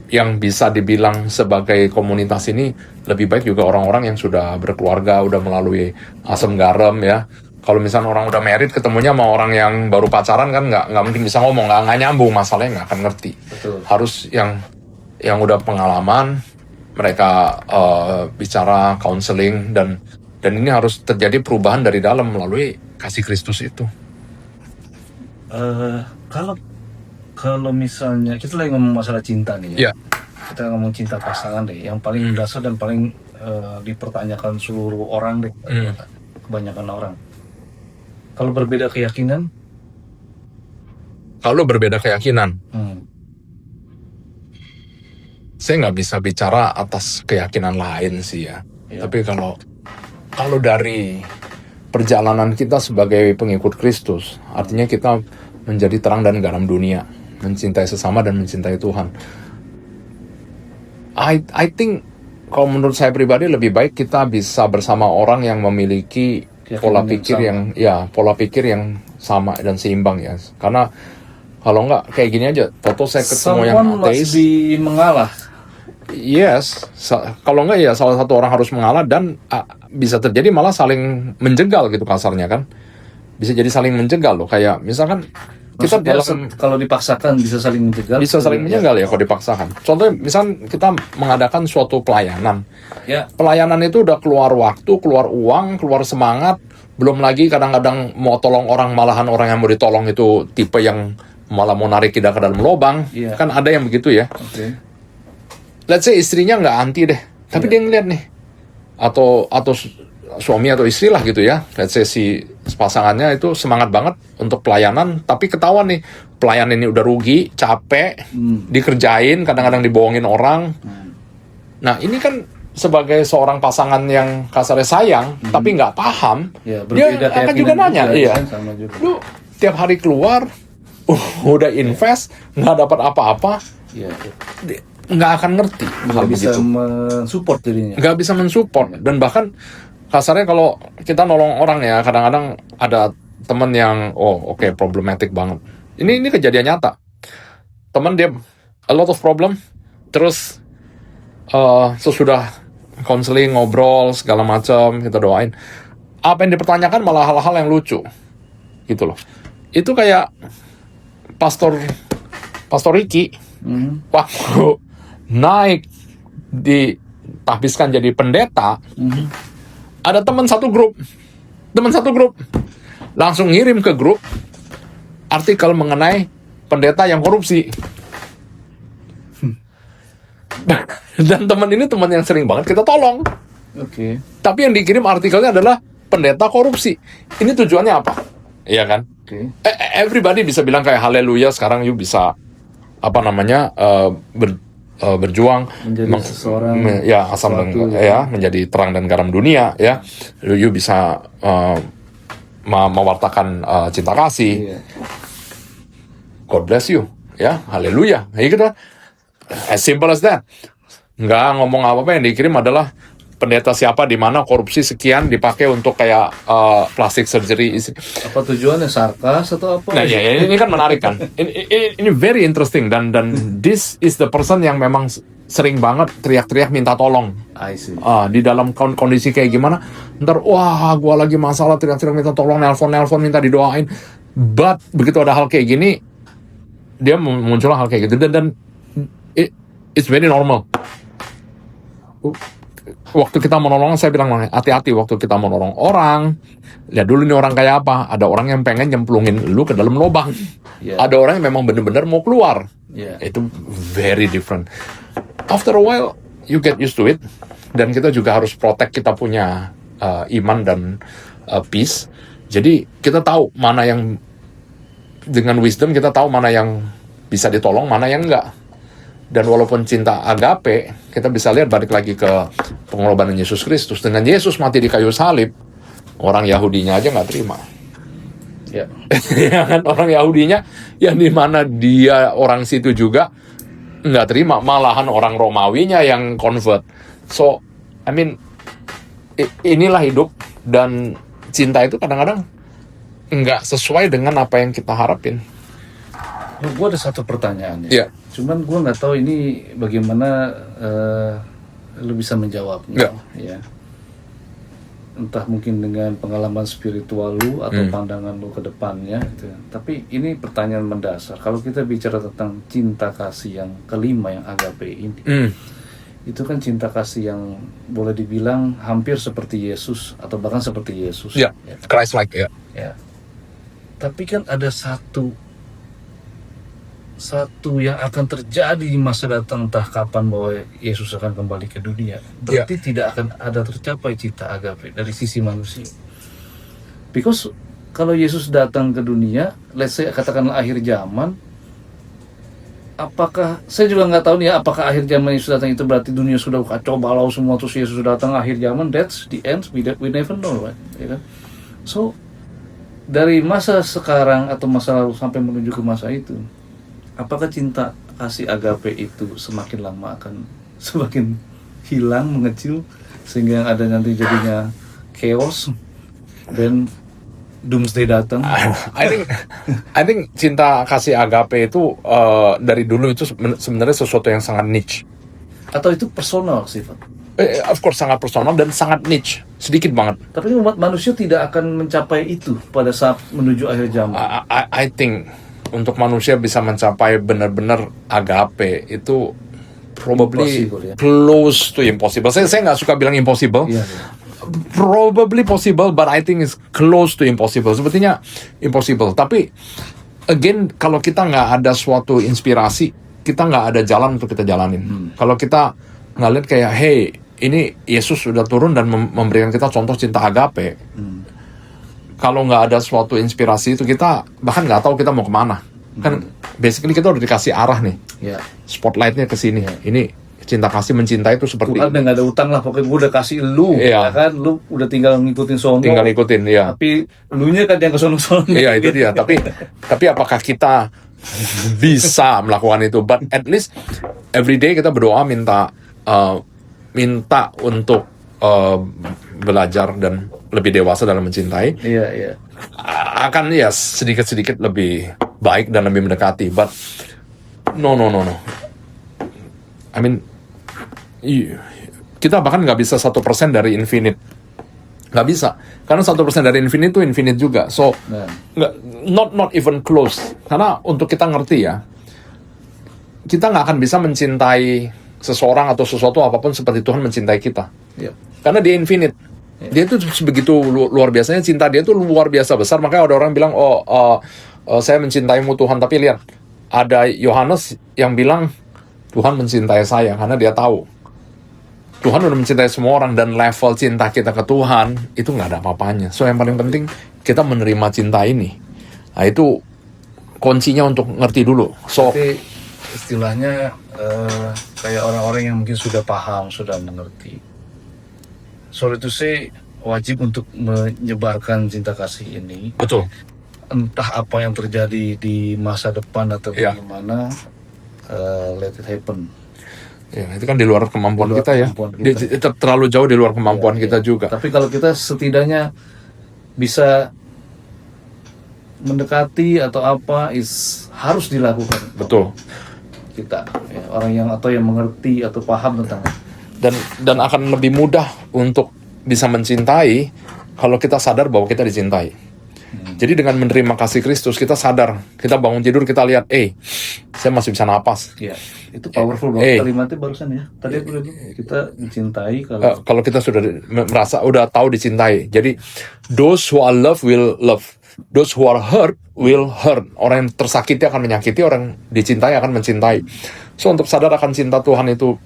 yang bisa dibilang sebagai komunitas ini lebih baik juga orang-orang yang sudah berkeluarga, udah melalui asam garam ya. Kalau misalnya orang udah married ketemunya sama orang yang baru pacaran kan nggak mungkin bisa ngomong, nggak nyambung, masalahnya nggak akan ngerti. Harus yang udah pengalaman, mereka bicara counseling dan ini harus terjadi perubahan dari dalam melalui kasih Kristus itu. Kalau misalnya kita lagi ngomong masalah cinta nih ya. Kita ngomong cinta pasangan deh, yang paling dasar dan paling dipertanyakan seluruh orang deh, kebanyakan orang. Kalau berbeda keyakinan? Saya nggak bisa bicara atas keyakinan lain sih ya. Tapi kalau dari perjalanan kita sebagai pengikut Kristus, artinya kita menjadi terang dan garam dunia, mencintai sesama dan mencintai Tuhan. I think kalau menurut saya pribadi lebih baik kita bisa bersama orang yang memiliki pola pikir yang sama dan seimbang ya. Karena kalau nggak kayak gini aja, saya ketemu yang ateis mengalah. Yes, kalau nggak ya salah satu orang harus mengalah dan bisa terjadi malah saling menjegal gitu kasarnya kan. Bisa jadi saling menjegal loh, kayak misalkan kita kalau dipaksakan bisa saling menjegal. Bisa saling menjegal ya kalau dipaksakan. Contohnya misalkan kita mengadakan suatu pelayanan. Pelayanan itu udah keluar waktu, keluar uang, keluar semangat, belum lagi kadang-kadang mau tolong orang, malahan orang yang mau ditolong itu tipe yang malah mau narik kita ke dalam lubang. Kan ada yang begitu ya. Let's say istrinya nggak anti deh, tapi dia ngeliat nih, atau suami atau istri lah gitu ya. Let's say si pasangannya itu semangat banget untuk pelayanan, tapi ketahuan nih pelayan ini udah rugi, capek, dikerjain, kadang-kadang dibohongin orang. Nah ini kan sebagai seorang pasangan yang kasarnya sayang, tapi nggak paham, dia akan juga nanya, lu tiap hari keluar, udah invest, nggak dapat apa-apa. Nggak akan ngerti, nggak bisa mensupport dirinya, nggak bisa mensupport. Dan bahkan kasarnya kalau kita nolong orang ya, kadang-kadang ada teman yang problematic banget. Ini kejadian nyata. Teman dia a lot of problem, terus sesudah counseling, ngobrol segala macam, kita doain, apa yang dipertanyakan malah hal-hal yang lucu gitu loh. Itu kayak Pastor Ricky waktu naik ditahbiskan jadi pendeta, ada teman satu grup langsung ngirim ke grup artikel mengenai pendeta yang korupsi. Dan teman ini teman yang sering banget kita tolong. Tapi yang dikirim artikelnya adalah pendeta korupsi. Ini tujuannya apa? Iya kan? Everybody bisa bilang kayak haleluya, sekarang you bisa berjuang menjadi seseorang asam dan menjadi terang dan garam dunia ya. You bisa mewartakan cinta kasih. God bless you ya, haleluya. Gitu. As simple as that. Nggak ngomong apa-apa, yang dikirim adalah pendeta siapa di mana korupsi sekian dipakai untuk kayak plastic surgery. Apa tujuannya, sarkas atau apa? Nah ya, ini kan menarik kan. Ini very interesting, dan this is the person yang memang sering banget teriak-teriak minta tolong. I see. Di dalam kondisi kayak gimana, ntar wah gua lagi masalah, teriak-teriak minta tolong, nelpon minta didoain. But begitu ada hal kayak gini, dia muncul hal kayak gitu, dan it's very normal. Waktu kita menolong, saya bilang hati-hati waktu kita menolong orang. Lihat dulu nih orang kayak apa. Ada orang yang pengen nyemplungin lu ke dalam lubang. Ada orang yang memang benar-benar mau keluar. Itu very different. After a while, you get used to it. Dan kita juga harus protect kita punya iman dan peace. Jadi kita tahu mana yang, dengan wisdom kita tahu mana yang bisa ditolong, mana yang enggak. Dan walaupun cinta agape, kita bisa lihat balik lagi ke pengorbanan Yesus Kristus. Dengan Yesus mati di kayu salib, orang Yahudinya aja nggak terima. Ya kan, orang Yahudinya yang dimana dia orang situ juga nggak terima, malahan orang Romawinya yang convert. So, I mean, inilah hidup, dan cinta itu kadang-kadang nggak sesuai dengan apa yang kita harapin. Gue ada satu pertanyaan ya. Cuman gue nggak tahu ini bagaimana lu bisa menjawabnya. Ya. Entah mungkin dengan pengalaman spiritual lu atau pandangan lu ke depannya. Gitu. Tapi ini pertanyaan mendasar. Kalau kita bicara tentang cinta kasih yang kelima, yang agape ini, itu kan cinta kasih yang boleh dibilang hampir seperti Yesus atau bahkan seperti Yesus. Ya, Christ-like ya. Tapi kan ada satu yang akan terjadi di masa datang, entah kapan, bahwa Yesus akan kembali ke dunia. Berarti tidak akan ada tercapai cinta agape dari sisi manusia. Because kalau Yesus datang ke dunia, let's say katakanlah akhir zaman, apakah, saya juga nggak tahu nih ya, apakah akhir zaman Yesus datang itu berarti dunia sudah kacau balau semua, terus Yesus datang akhir zaman, that's the end, we never know, right? Ya kan? So, dari masa sekarang atau masa lalu sampai menuju ke masa itu, apakah cinta kasih agape itu semakin lama akan semakin hilang, mengecil, sehingga yang ada nanti jadinya chaos dan doomsday datang? I think cinta kasih agape itu dari dulu itu sebenarnya sesuatu yang sangat niche. Atau itu personal sifat? Of course sangat personal dan sangat niche, sedikit banget. Tapi umat manusia tidak akan mencapai itu pada saat menuju akhir zaman. I think untuk manusia bisa mencapai benar-benar agape itu probably close to impossible. Saya nggak suka bilang impossible. Probably possible, but I think it's close to impossible. Sepertinya impossible. Tapi again, kalau kita nggak ada suatu inspirasi, kita nggak ada jalan untuk kita jalanin. Kalau kita nggak lihat kayak, hey, ini Yesus sudah turun dan memberikan kita contoh cinta agape. Kalau nggak ada suatu inspirasi itu, kita bahkan nggak tahu kita mau kemana. Kan basically kita udah dikasih arah nih, spotlightnya ke sini. Ini cinta kasih, mencintai itu seperti Tuhan udah nggak ada utang lah, pokoknya gue udah kasih lu, ya kan, lu udah tinggal ngikutin sono. Tinggal ngikutin, ya. Tapi lunya kan yang ke sono-sono. Iya, itu dia. Tapi apakah kita bisa melakukan itu? But at least every day kita berdoa minta untuk belajar dan lebih dewasa dalam mencintai. Iya. Akan ya sedikit-sedikit lebih baik dan lebih mendekati. But no. I mean, kita bahkan nggak bisa 1% dari infinite. Nggak bisa. Karena 1% dari infinite itu infinite juga. So, not even close. Karena untuk kita ngerti ya, kita nggak akan bisa mencintai seseorang atau sesuatu apapun seperti Tuhan mencintai kita. Karena dia infinite. Dia itu begitu luar biasanya, cinta dia itu luar biasa besar. Makanya ada orang bilang, saya mencintaimu Tuhan. Tapi lihat, ada Yohanes yang bilang, Tuhan mencintai saya. Karena dia tahu Tuhan udah mencintai semua orang, dan level cinta kita ke Tuhan itu nggak ada apa-apanya. So yang paling penting kita menerima cinta ini. Nah itu kuncinya untuk ngerti dulu. So tapi istilahnya kayak orang-orang yang mungkin sudah paham, sudah mengerti. Sorry to say, wajib untuk menyebarkan cinta kasih ini. Betul. Entah apa yang terjadi di masa depan atau bagaimana, let it happen. Ya, itu kan di luar kemampuan kita ya. Terlalu jauh di luar kemampuan kita juga. Tapi kalau kita setidaknya bisa mendekati atau apa harus dilakukan. Betul. Kita orang yang mengerti atau paham tentang dan akan lebih mudah untuk bisa mencintai kalau kita sadar bahwa kita dicintai. Jadi dengan menerima kasih Kristus, kita sadar, kita bangun tidur, kita lihat, saya masih bisa napas. Ya, itu powerful banget kalimatnya barusan ya. Tadi aku udah bilang, kita dicintai kalau kita sudah merasa, udah tahu dicintai. Jadi, those who are loved will love. Those who are hurt will hurt. Orang yang tersakiti akan menyakiti, orang dicintai akan mencintai. So, untuk sadar akan cinta Tuhan itu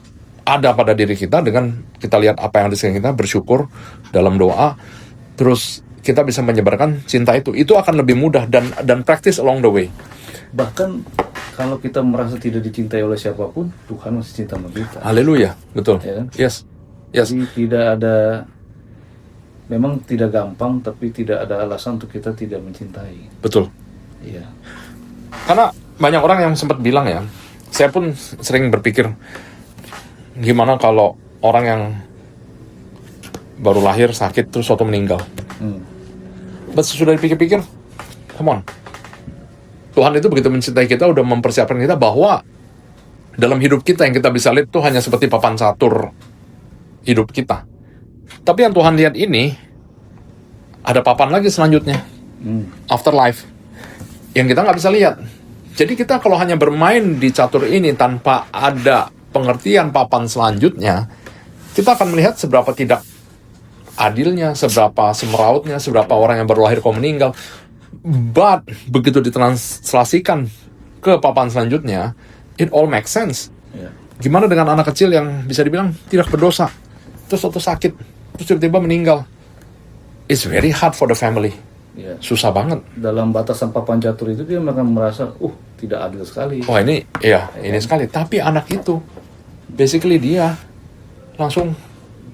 ada pada diri kita, dengan kita lihat apa yang ada di sekitar kita, bersyukur dalam doa, terus kita bisa menyebarkan cinta itu akan lebih mudah dan practice along the way. Bahkan kalau kita merasa tidak dicintai oleh siapapun, Tuhan masih cinta sama kita. Haleluya, betul. Ya kan? Yes. Jadi memang tidak gampang, tapi tidak ada alasan untuk kita tidak mencintai. Betul. Iya. Karena banyak orang yang sempat bilang ya, saya pun sering berpikir, gimana kalau orang yang baru lahir sakit terus suatu meninggal. But sudah dipikir-pikir, come on, Tuhan itu begitu mencintai kita, udah mempersiapkan kita bahwa dalam hidup kita yang kita bisa lihat itu hanya seperti papan catur hidup kita. Tapi yang Tuhan lihat ini, ada papan lagi selanjutnya, afterlife, yang kita nggak bisa lihat. Jadi kita kalau hanya bermain di catur ini tanpa ada pengertian papan selanjutnya, kita akan melihat seberapa tidak adilnya, seberapa semerautnya, seberapa orang yang baru lahir kok meninggal. But begitu ditranslasikan ke papan selanjutnya, it all makes sense. Gimana dengan anak kecil yang bisa dibilang tidak berdosa, terus suatu sakit, terus tiba-tiba meninggal? It's very hard for the family. Susah banget. Dalam batasan papan catur itu dia akan merasa, tidak adil sekali. Ini sekali. Tapi anak itu, basically dia langsung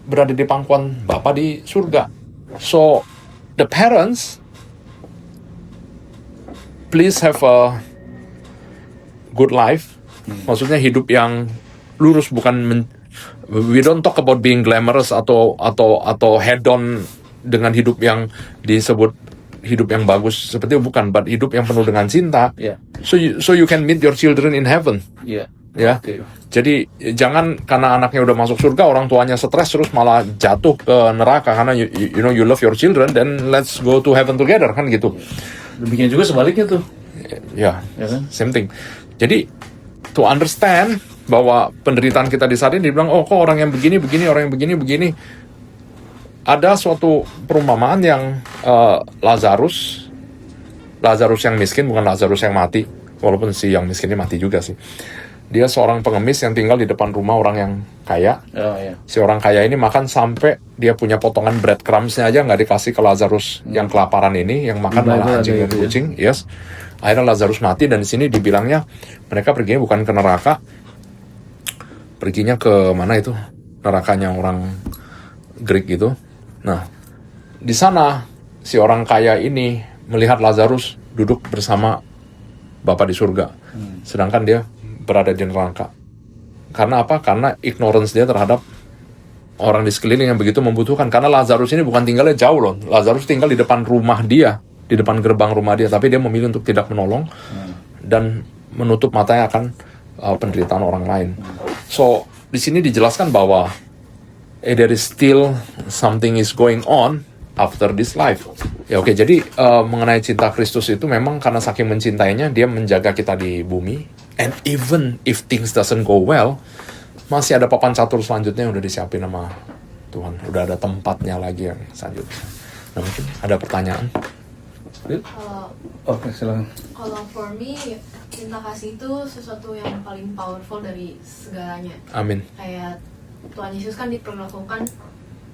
berada di pangkuan Bapa di surga. So, the parents, please have a good life. Maksudnya hidup yang lurus, bukan we don't talk about being glamorous atau head on dengan hidup yang disebut hidup yang bagus seperti itu, bukan, but hidup yang penuh dengan cinta. So you can meet your children in heaven. Ya, jadi jangan karena anaknya udah masuk surga, orang tuanya stres terus malah jatuh ke neraka karena you love your children, then let's go to heaven together, kan gitu. Demikian juga sebaliknya tuh. Ya kan? Same thing. Jadi to understand bahwa penderitaan kita di saat ini dibilang, kok orang yang begini, orang yang begini. Ada suatu perumpamaan yang Lazarus yang miskin, bukan Lazarus yang mati, walaupun si yang miskinnya mati juga sih. Dia seorang pengemis yang tinggal di depan rumah orang yang kaya. Si orang kaya ini makan sampai dia punya potongan breadcrumbs-nya aja nggak dikasih ke Lazarus yang kelaparan ini, yang makan malah anjing dan kucing. Yes. Akhirnya Lazarus mati, dan di sini dibilangnya mereka perginya bukan ke neraka, perginya ke mana itu? Nerakanya orang Greek gitu. Nah, di sana si orang kaya ini melihat Lazarus duduk bersama Bapa di surga, sedangkan dia berada di neraka. Karena apa? Karena ignorance dia terhadap orang di sekeliling yang begitu membutuhkan. Karena Lazarus ini bukan tinggalnya jauh loh. Lazarus tinggal di depan rumah dia, di depan gerbang rumah dia, tapi dia memilih untuk tidak menolong dan menutup matanya akan penderitaan orang lain. So, di sini dijelaskan bahwa there is still something is going on after this life. Ya oke, jadi mengenai cinta Kristus itu memang karena saking mencintainya, dia menjaga kita di bumi. And even if things doesn't go well, masih ada papan catur selanjutnya yang udah disiapin sama Tuhan. Udah ada tempatnya lagi yang selanjutnya. Nah, mungkin ada pertanyaan? Silakan. Kalau for me, cinta kasih itu sesuatu yang paling powerful dari segalanya. Amin. Kayak Tuhan Yesus kan diperlakukan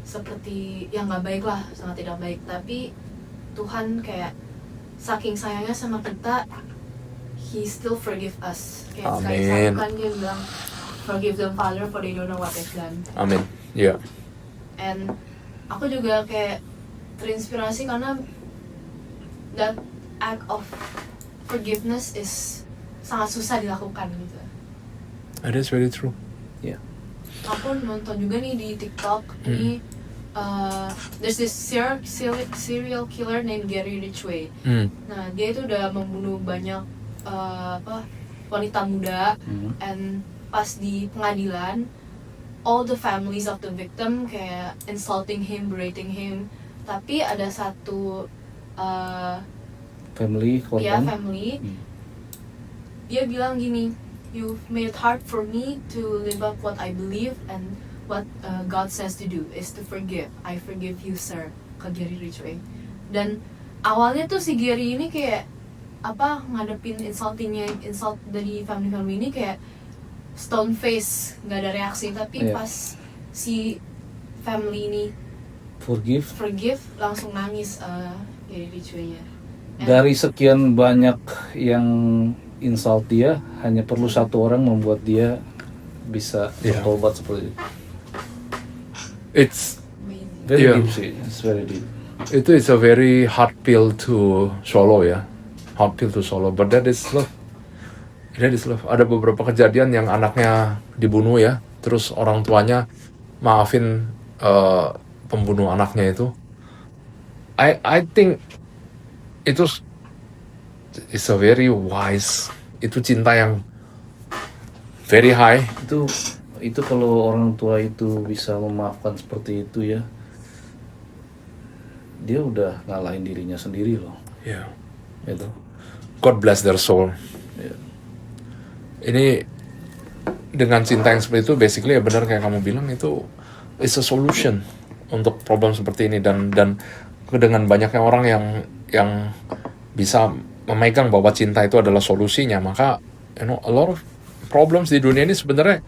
seperti yang gak baik lah, sangat tidak baik. Tapi Tuhan kayak saking sayangnya sama kita, He still forgive us. Kayak sekali kan dia bilang, forgive them Father for they don't know what they've done. Amin. Iya. And aku juga kayak terinspirasi karena that act of forgiveness is sangat susah dilakukan gitu. That is very true. Yeah. Aku nonton juga nih di TikTok ini there's this serial killer named Gary Ridgway. Nah dia itu udah membunuh banyak wanita muda, and pas di pengadilan all the families of the victim kayak insulting him, berating him, tapi ada satu family korban. Dia bilang gini, you've made it hard for me to live up what I believe, and what God says to do is to forgive. I forgive you, sir, ke Gary Ridgway. Dan awalnya tuh si Gary ini kayak ngadepin insult dari family ini kayak stone face, nggak ada reaksi. Tapi pas si family ini forgive langsung nangis Gary Ridgway-nya. Dari sekian banyak yang insult dia, hanya perlu satu orang membuat dia bisa bertobat seperti itu. It's very deep sih, it's very deep. Itu it's a very hard pill to swallow ya, hard pill to swallow. But that is love. That is love. Ada beberapa kejadian yang anaknya dibunuh ya, terus orang tuanya maafin pembunuh anaknya itu. I think itu it's a very wise. Itu cinta yang very high. Itu kalau orang tua itu bisa memaafkan seperti itu ya, dia udah ngalahin dirinya sendiri loh. Yeah. Itu. God bless their soul. Yeah. Ini dengan cinta yang seperti itu, basically ya benar kayak kamu bilang, itu is a solution untuk problem seperti ini, dan dengan banyaknya orang yang bisa memegang bahwa cinta itu adalah solusinya, maka a lot of problems di dunia ini sebenarnya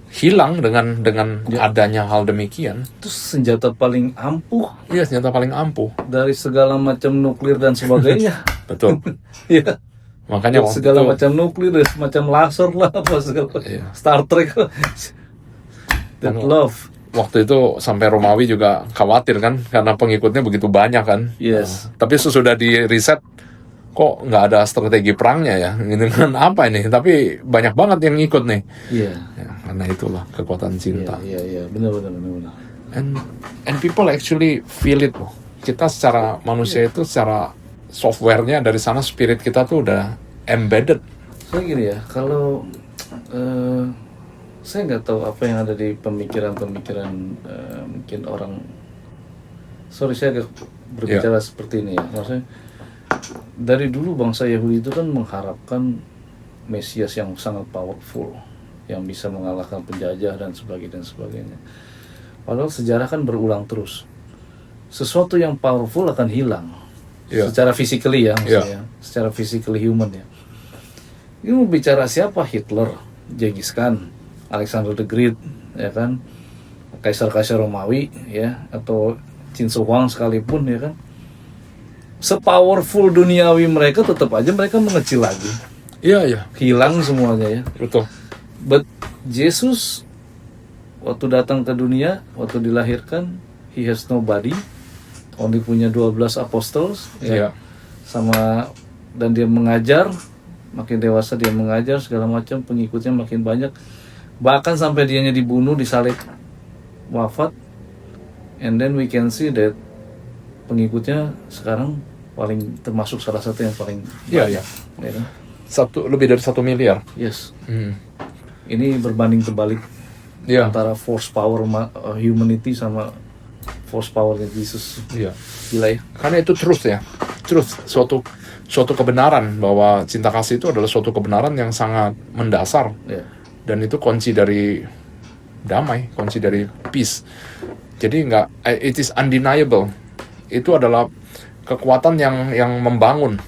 hilang dengan adanya hal demikian. Itu senjata paling ampuh. Iya, senjata paling ampuh dari segala macam nuklir dan sebagainya. Betul. Iya. Makanya segala macam nuklir, macam laser lah, apa segala. Star Trek. That love. Waktu itu sampai Romawi juga khawatir kan, karena pengikutnya begitu banyak kan. Yes. Tapi sesudah di riset, kok nggak ada strategi perangnya ya, dengan apa ini? Tapi banyak banget yang ikut nih. Iya. Ya, karena itulah kekuatan cinta. Iya, benar. And people actually feel it loh. Kita secara manusia itu, secara softwarenya dari sana, spirit kita tuh udah embedded. So gini ya, kalau saya nggak tahu apa yang ada di pemikiran mungkin orang. Sorry, saya agak berbicara seperti ini ya. Maksudnya dari dulu bangsa Yahudi itu kan mengharapkan Mesias yang sangat powerful, yang bisa mengalahkan penjajah dan sebagainya. Padahal sejarah kan berulang terus. Sesuatu yang powerful akan hilang, secara physically ya, maksudnya, secara physically human ya. Ini mau bicara siapa? Hitler, Genghis Khan, Alexander the Great, ya kan, kaisar-kaisar Romawi, ya, atau Qin Shi Huang sekalipun, ya kan. Sepowerful duniawi mereka, tetap aja mereka mengecil lagi. Iya. Hilang semuanya ya. Betul. But Jesus waktu datang ke dunia, waktu dilahirkan, he has nobody, only punya 12 apostles, ya. Dan dia mengajar, makin dewasa dia mengajar segala macam, pengikutnya makin banyak. Bahkan sampai dianya dibunuh, disalib, wafat. And then we can see that pengikutnya sekarang termasuk salah satu yang paling banyak. Ya kan? Lebih dari 1 miliar. Yes. Ini berbanding terbalik antara force power humanity sama force powernya Jesus. Iya. Gila ya. Karena itu truth ya. Truth, suatu kebenaran, bahwa cinta kasih itu adalah suatu kebenaran yang sangat mendasar. Dan itu kunci dari damai, kunci dari peace. Jadi it is undeniable. Itu adalah kekuatan yang membangun.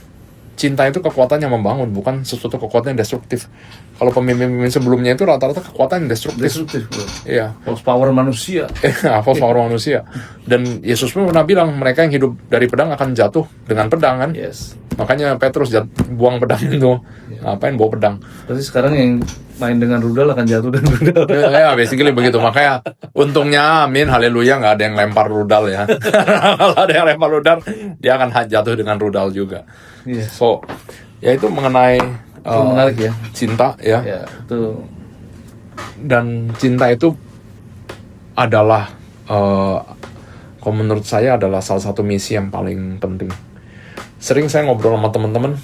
Cinta itu kekuatan yang membangun, bukan sesuatu kekuatan yang destruktif. Kalau pemimpin sebelumnya itu rata-rata kekuatan yang destruktif. Iya. Force power manusia. Force power manusia. Dan Yesus pun pernah bilang, mereka yang hidup dari pedang akan jatuh dengan pedang kan. Yes. Makanya Petrus buang pedang itu. Ngapain bawa pedang? Berarti sekarang yang main dengan rudal akan jatuh dengan rudal. Ya, basically begitu. Makanya untungnya, amin, haleluya, nggak ada yang lempar rudal ya. Kalau ada yang lempar rudal, dia akan jatuh dengan rudal juga. So, ya itu mengenai itu menarik ya. Cinta ya. Ya, itu Dan cinta itu adalah, kalau menurut saya adalah salah satu misi yang paling penting. Sering saya ngobrol sama teman-teman,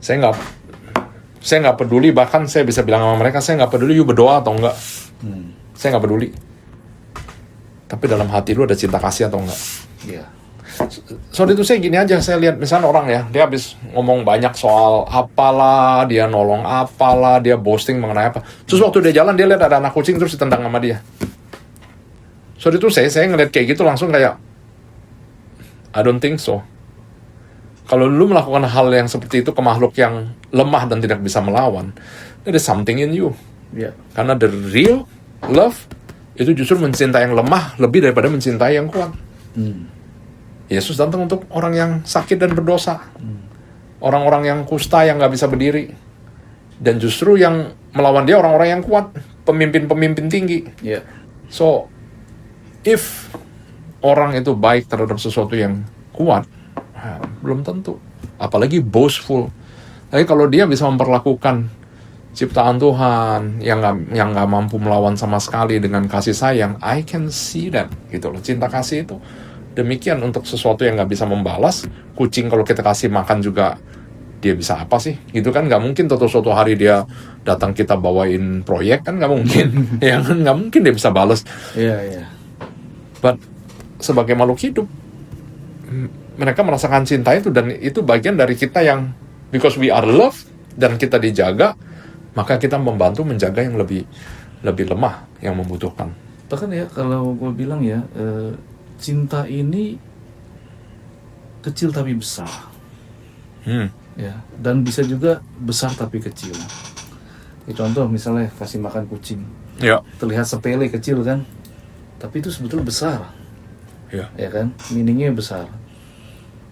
saya nggak peduli, bahkan saya bisa bilang sama mereka, saya nggak peduli you berdoa atau enggak, saya nggak peduli. Tapi dalam hati lu ada cinta kasih atau enggak? Iya. Soal itu saya gini aja, saya lihat misalnya orang ya, dia habis ngomong banyak soal apalah, dia nolong apalah, dia boasting mengenai apa. Terus waktu dia jalan, dia lihat ada anak kucing terus ditendang sama dia. Soal itu saya ngeliat kayak gitu langsung kayak, I don't think so. Kalau lu melakukan hal yang seperti itu ke makhluk yang lemah dan tidak bisa melawan, there is something in you. Iya. Karena the real love itu justru mencintai yang lemah lebih daripada mencintai yang kuat. Yesus datang untuk orang yang sakit dan berdosa, orang-orang yang kusta yang nggak bisa berdiri, dan justru yang melawan dia orang-orang yang kuat, pemimpin-pemimpin tinggi. Yeah. So, if orang itu baik terhadap sesuatu yang kuat, belum tentu. Apalagi boastful. Tapi kalau dia bisa memperlakukan ciptaan Tuhan yang nggak mampu melawan sama sekali dengan kasih sayang, I can see that, gitu loh. Cinta kasih itu demikian untuk sesuatu yang nggak bisa membalas. Kucing kalau kita kasih makan juga, dia bisa apa sih? Gitu kan, nggak mungkin suatu hari dia datang kita bawain proyek, kan nggak mungkin. Ya kan, nggak mungkin dia bisa balas. Iya. But sebagai makhluk hidup, mereka merasakan cinta itu, dan itu bagian dari kita yang, because we are loved dan kita dijaga, maka kita membantu menjaga yang lebih lemah, yang membutuhkan. Bahkan ya, kalau gue bilang ya, cinta ini kecil tapi besar, ya, dan bisa juga besar tapi kecil. Ya, contoh misalnya kasih makan kucing, Ya. terlihat sepele kecil kan, tapi itu sebetulnya besar, Ya. ya kan, meaningnya besar.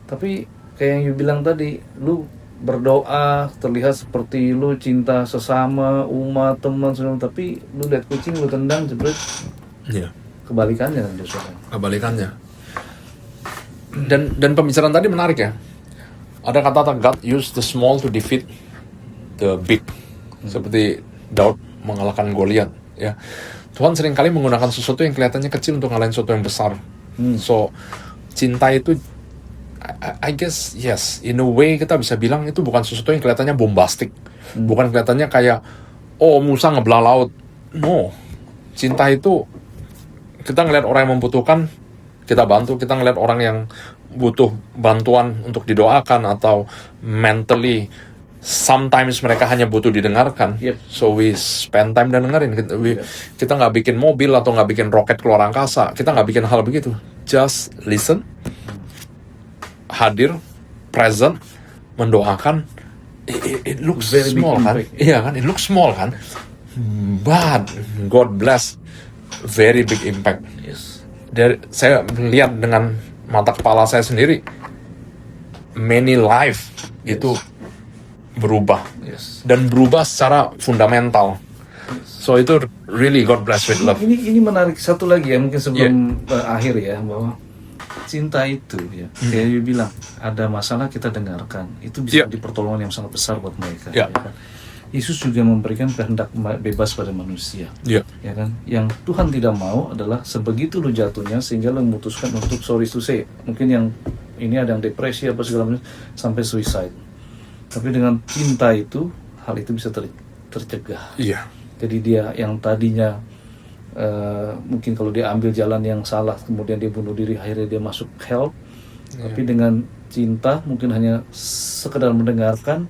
Tapi kayak yang you bilang tadi, lu berdoa terlihat seperti lu cinta sesama, umat, teman, semua, tapi lu lihat kucing lu tendang, jebret. Iya. Kebalikannya kan justru. Kebalikannya. Dan pembicaraan tadi menarik ya. Ada kata-kata God use the small to defeat the big. Seperti Daud mengalahkan Goliat, ya. Tuhan seringkali menggunakan sesuatu yang kelihatannya kecil untuk ngalahin sesuatu yang besar. So, cinta itu, I guess yes, in a way kita bisa bilang itu bukan sesuatu yang kelihatannya bombastik. Bukan kelihatannya kayak, oh Musa ngebelah laut. No. Cinta itu, kita ngelihat orang yang membutuhkan, kita bantu. Kita ngelihat orang yang butuh bantuan untuk didoakan, atau mentally sometimes mereka hanya butuh didengarkan. Yep. So we spend time dan dengerin. Kita nggak bikin mobil atau nggak bikin roket keluar angkasa. Kita nggak bikin hal begitu. Just listen, hadir, present, mendoakan. It looks very small kan? Iya kan? It looks small kan? But God bless, very big impact. Yes. Saya melihat dengan mata kepala saya sendiri, many life itu berubah, dan berubah secara fundamental. So itu really God bless with love. Ini menarik, satu lagi ya, mungkin sebelum akhir ya, bahwa cinta itu ya, kayak you bilang, ada masalah kita dengarkan, itu bisa jadi pertolongan yang sangat besar buat mereka. Ya kan? Yesus juga memberikan kehendak bebas pada manusia, ya kan? Yang Tuhan tidak mau adalah sebegitu lu jatuhnya sehingga lu memutuskan untuk, sorry to say, mungkin yang ini ada yang depresi apa segala macam sampai suicide. Tapi dengan cinta itu, hal itu bisa tercegah. Iya. Jadi dia yang tadinya mungkin kalau dia ambil jalan yang salah, kemudian dia bunuh diri, akhirnya dia masuk hell. Tapi dengan cinta, mungkin hanya sekedar mendengarkan,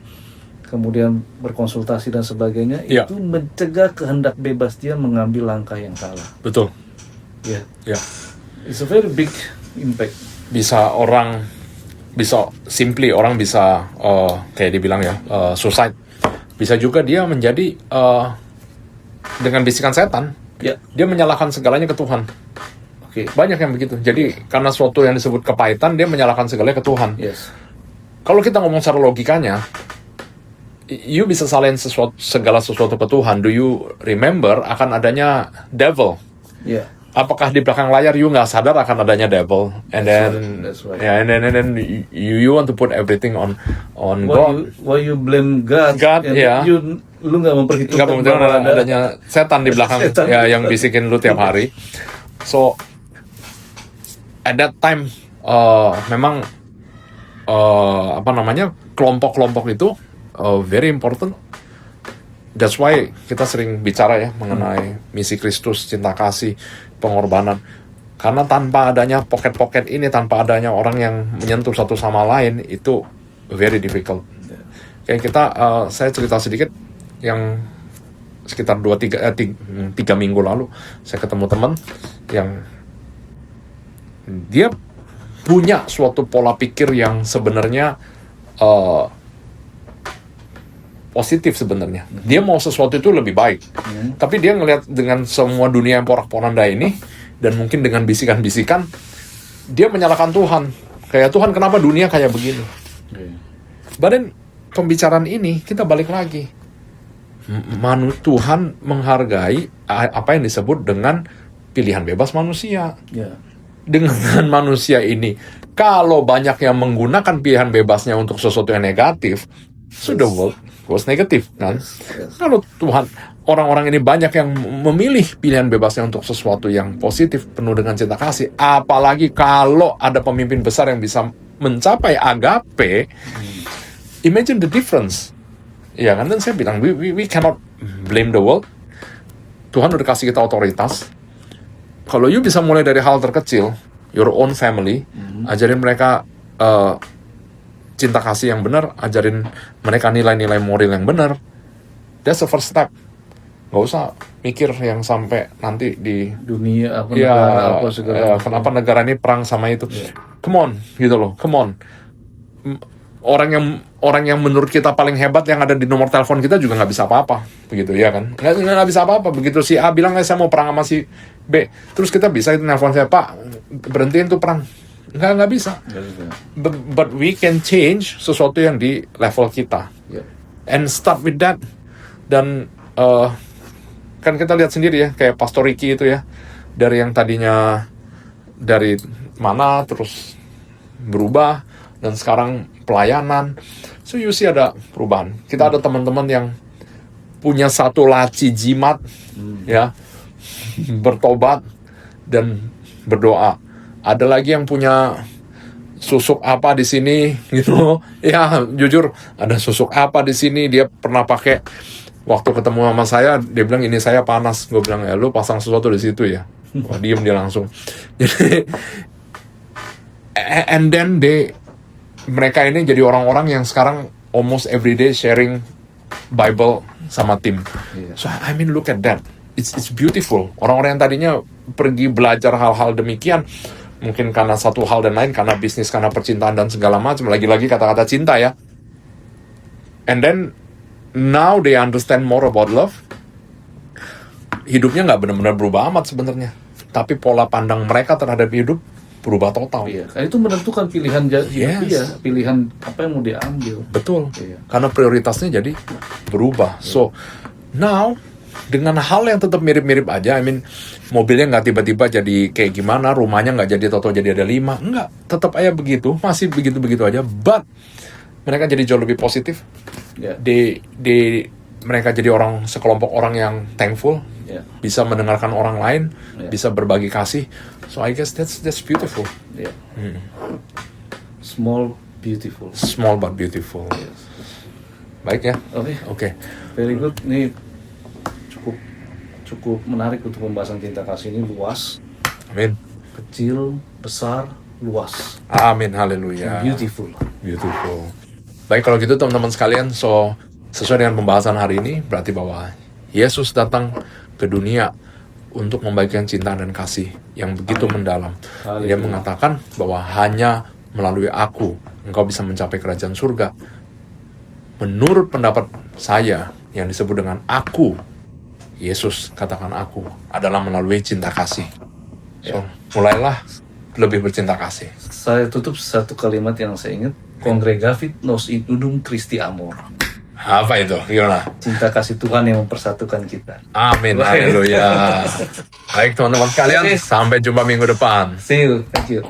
kemudian berkonsultasi dan sebagainya, itu mencegah kehendak bebas dia mengambil langkah yang salah. Betul. Ya. It's a very big impact. Orang bisa kayak dibilang ya, suicide. Bisa juga dia menjadi dengan bisikan setan, dia menyalahkan segalanya ke Tuhan. Banyak yang begitu. Jadi karena sesuatu yang disebut kepahitan, dia menyalahkan segalanya ke Tuhan. Kalau kita ngomong secara logikanya, you bisa salahin segala sesuatu ke Tuhan. Do you remember akan adanya devil? Apakah di belakang layar you nggak sadar akan adanya devil? And then, and then you want to put everything on God. Why you blame God? lu nggak memperhitungkan bahwa adanya setan di belakang ya yang bisikin lu tiap hari. So at that time memang kelompok-kelompok itu very important. That's why kita sering bicara ya mengenai misi Kristus, cinta kasih, pengorbanan. Karena tanpa adanya pocket-pocket ini, tanpa adanya orang yang menyentuh satu sama lain, itu very difficult. Kayak kita, saya cerita sedikit, yang sekitar 3 minggu lalu, saya ketemu teman yang dia punya suatu pola pikir yang sebenarnya positif sebenarnya. Dia mau sesuatu itu lebih baik. Tapi dia ngelihat dengan semua dunia yang porak-poranda ini, dan mungkin dengan bisikan-bisikan, dia menyalahkan Tuhan. Kayak Tuhan, kenapa dunia kayak begini? Badan pembicaraan ini, kita balik lagi. Tuhan menghargai apa yang disebut dengan pilihan bebas manusia. Dengan manusia ini, kalau banyak yang menggunakan pilihan bebasnya untuk sesuatu yang negatif, sudah was negatif kan? Kalau Tuhan, orang-orang ini banyak yang memilih pilihan bebasnya untuk sesuatu yang positif, penuh dengan cinta kasih. Apalagi kalau ada pemimpin besar yang bisa mencapai agape, imagine the difference. Ya kan? Dan saya bilang, we cannot blame the world. Tuhan udah kasih kita otoritas. Kalau you bisa mulai dari hal terkecil, your own family, ajarin mereka cinta kasih yang benar, ajarin mereka nilai-nilai moral yang benar. That's the first step. Gak usah mikir yang sampai nanti di dunia kenapa negara ini perang sama itu. Come on, gitu loh. Come on. Orang yang menurut kita paling hebat yang ada di nomor telepon kita juga nggak bisa apa-apa, begitu ya kan? Nggak bisa apa-apa. Begitu si A bilang saya mau perang sama si B, terus kita bisa itu nelfon saya, Pak, berhentiin tuh perang. Nggak bisa. But we can change sesuatu yang di level kita. And start with that. Dan kan kita lihat sendiri ya, kayak Pastor Ricky itu ya, dari yang tadinya dari mana terus berubah dan sekarang pelayanan. So you see ada perubahan. Kita ada teman-teman yang punya satu laci jimat, ya, bertobat dan berdoa. Ada lagi yang punya susuk apa di sini, gitu. Ya, jujur, ada susuk apa di sini. Dia pernah pakai waktu ketemu sama saya. Dia bilang ini saya panas. Gue bilang ya lu pasang sesuatu di situ ya. Wah, diem dia langsung. Jadi, and then mereka ini jadi orang-orang yang sekarang almost everyday sharing Bible sama tim. So I mean look at that. It's beautiful. Orang-orang yang tadinya pergi belajar hal-hal demikian, mungkin karena satu hal dan lain, karena bisnis, karena percintaan dan segala macam, lagi-lagi kata-kata cinta ya. And then now they understand more about love. Hidupnya nggak benar-benar berubah amat sebenarnya, tapi pola pandang mereka terhadap hidup berubah total. Itu menentukan pilihan pilihan apa yang mau diambil. Betul. Karena prioritasnya jadi berubah. So now dengan hal yang tetap mirip-mirip aja, I mean, mobilnya nggak tiba-tiba jadi kayak gimana, rumahnya nggak jadi toto jadi ada 5, nggak, tetap aja begitu, masih begitu-begitu aja, but mereka jadi jauh lebih positif. Mereka jadi sekelompok orang yang thankful, bisa mendengarkan orang lain, bisa berbagi kasih. So I guess that's beautiful. Small but beautiful. Baik ya. Oke. Very good. Ini cukup menarik untuk pembahasan cinta kasih ini, luas. Amin. Kecil, besar, luas. Amin, haleluya. Beautiful. Baik, kalau gitu teman-teman sekalian, so sesuai dengan pembahasan hari ini, berarti bahwa Yesus datang ke dunia untuk membagikan cinta dan kasih yang begitu mendalam. Dia mengatakan bahwa hanya melalui aku engkau bisa mencapai kerajaan surga. Menurut pendapat saya yang disebut dengan aku, Yesus katakan aku adalah melalui cinta kasih. So, mulailah lebih bercinta kasih. Saya tutup satu kalimat yang saya ingat, Congregavit nos in unum Christi amor. Apa itu? Gimana? Cinta kasih Tuhan yang mempersatukan kita. Amin, haleluya. Baik teman-teman sekalian, sampai jumpa minggu depan. See you, thank you.